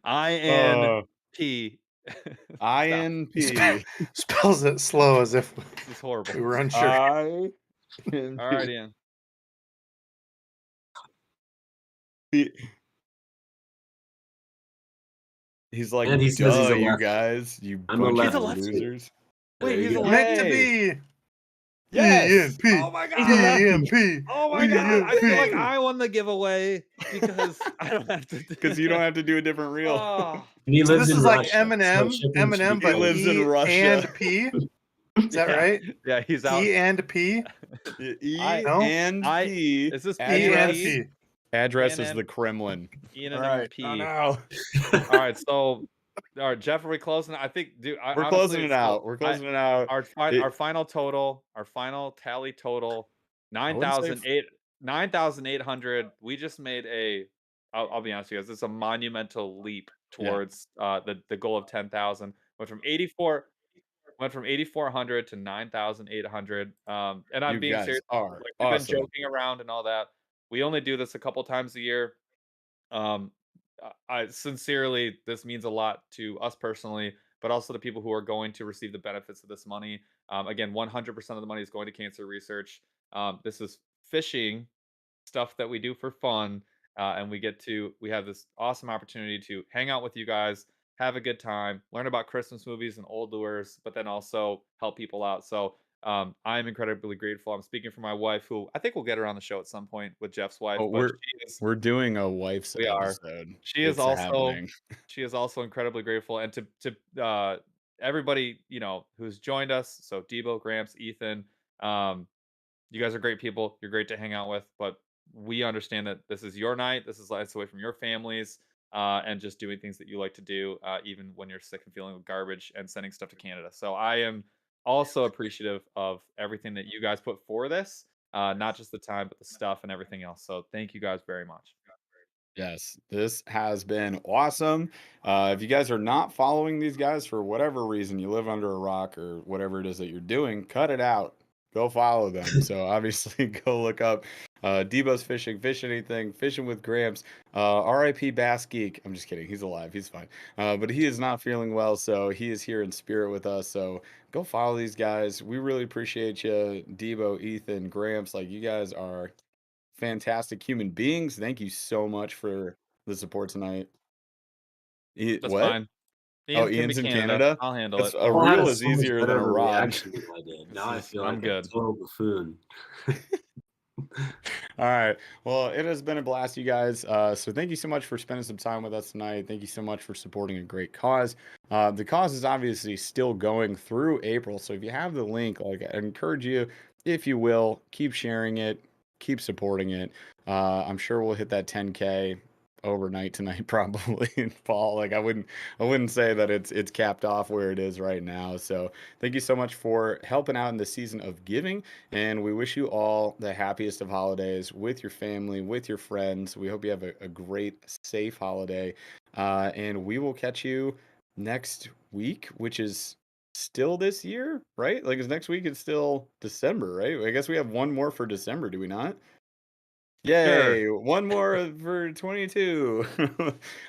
INP. INP. spells it slow as if This is horrible. we were unsure. All right, Ian. He's like, And he says he's duh, a you lefty. guys, you I'm a bunch of lefty. losers. Wait, he's a Meant to Hey. be. Yes. EMP. Oh my god. EMP. Oh my god. I feel like EMP. I won the giveaway because I don't have to. Because you don't have to do a different reel. Oh. And he So lives this in is like Russia, Eminem, so shipping should be but He lives E in Russia. and P. Is that right? Yeah, he's out. E and P. No? and P. Is this E and address? P. Address And is the Kremlin. Ian All and right. P. Oh, no. All right, so all right, Jeff, are we closing? I think, dude, We're closing it out. We're closing it out. Our final tally total, I wouldn't say 9,800. We just made I'll be honest with you guys, this is a monumental leap towards the goal of 10,000. Went from 8,400 to 9,800. And I'm You being guys serious. are Like, we've been awesome. joking around and all that. We only do this a couple times a year. I sincerely, this means a lot to us personally, but also the people who are going to receive the benefits of this money. Again, 100% of the money is going to cancer research. This is fishing stuff that we do for fun, and we have this awesome opportunity to hang out with you guys, have a good time, learn about Christmas movies and old lures, but then also help people out. So I'm incredibly grateful. I'm speaking for my wife, who I think we'll get her on the show at some point with Jeff's wife. Oh, but we're doing a wife's We are. episode. She is It's also happening. she is also incredibly grateful, and to everybody who's joined us. So Debo, Gramps, Ethan, you guys are great people. You're great to hang out with, but we understand that this is your night. This is lights away from your families, and just doing things that you like to do, even when you're sick and feeling garbage, and sending stuff to Canada. So I am also appreciative of everything that you guys put for this, not just the time, but the stuff and everything else. So thank you guys very much. Yes, this has been awesome. If you guys are not following these guys for whatever reason, you live under a rock or whatever it is that you're doing, cut it out. Go follow them. So obviously go look up Debo's Fishing, Fish Anything, Fishing with Gramps, RIP Bass Geek. I'm just kidding. He's alive. He's fine. But he is not feeling well, so he is here in spirit with us. So go follow these guys. We really appreciate you, Debo, Ethan, Gramps. Like, you guys are fantastic human beings. Thank you so much for the support tonight. That's What? fine. Ian's in Canada? I'll handle it. A reel is easier than a rod. reaction than I did. Now I feel I'm like good. a total buffoon. All right. Well, it has been a blast, you guys. So thank you so much for spending some time with us tonight. Thank you so much for supporting a great cause. The cause is obviously still going through April. So if you have the link, like, I encourage you, if you will, keep sharing it, keep supporting it. I'm sure we'll hit that 10K overnight tonight probably, Paul. Like I wouldn't say that it's capped off where it is right now. So thank you so much for helping out in the season of giving, and we wish you all the happiest of holidays with your family, with your friends. We hope you have a great, safe holiday, and we will catch you next week, which is still this year, right? Like, is next week is still December, right? I guess we have one more for December, do we not? Sure. Yay, one more for 22.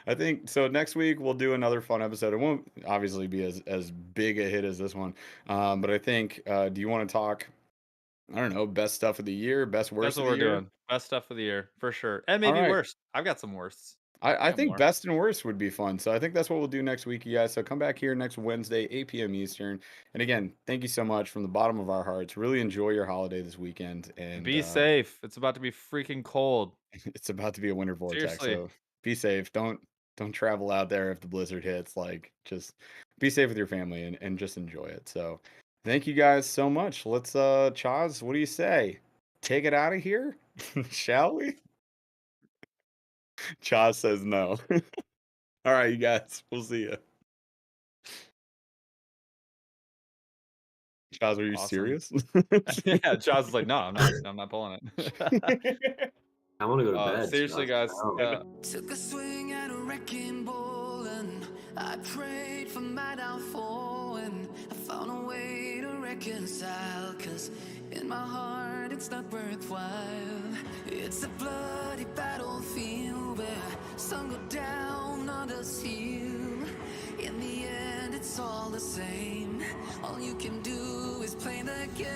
I think so. Next week we'll do another fun episode. It won't obviously be as big a hit as this one, but I think. Do you want to talk? I don't know, best stuff of the year, best That's worst what of the we're year. doing. Best stuff of the year for sure, and All maybe right. worst. I've got some worsts. I Got think more. best and worst would be fun. So I think that's what we'll do next week, you guys. So come back here next Wednesday, 8 p.m. Eastern. And again, thank you so much from the bottom of our hearts. Really enjoy your holiday this weekend. And Be safe. It's about to be freaking cold. it's about to be a winter vortex. Seriously. So be safe. Don't travel out there if the blizzard hits. Like just be safe with your family and just enjoy it. So thank you guys so much. Let's Chaz, what do you say? Take it out of here? Shall we? Chaz says no. All right, you guys. We'll see you. Chaz, are you Awesome. serious? Yeah, Jaws is like, no, I'm not pulling it. I want to go to bed. Seriously, Josh. guys. Oh. Took a swing at a wrecking ball and I prayed for my downfall and I found a way to reconcile, cause in my heart it's not worthwhile. It's a bloody battlefield where some go down, others heal. In the end it's all the same. All you can do is play the game.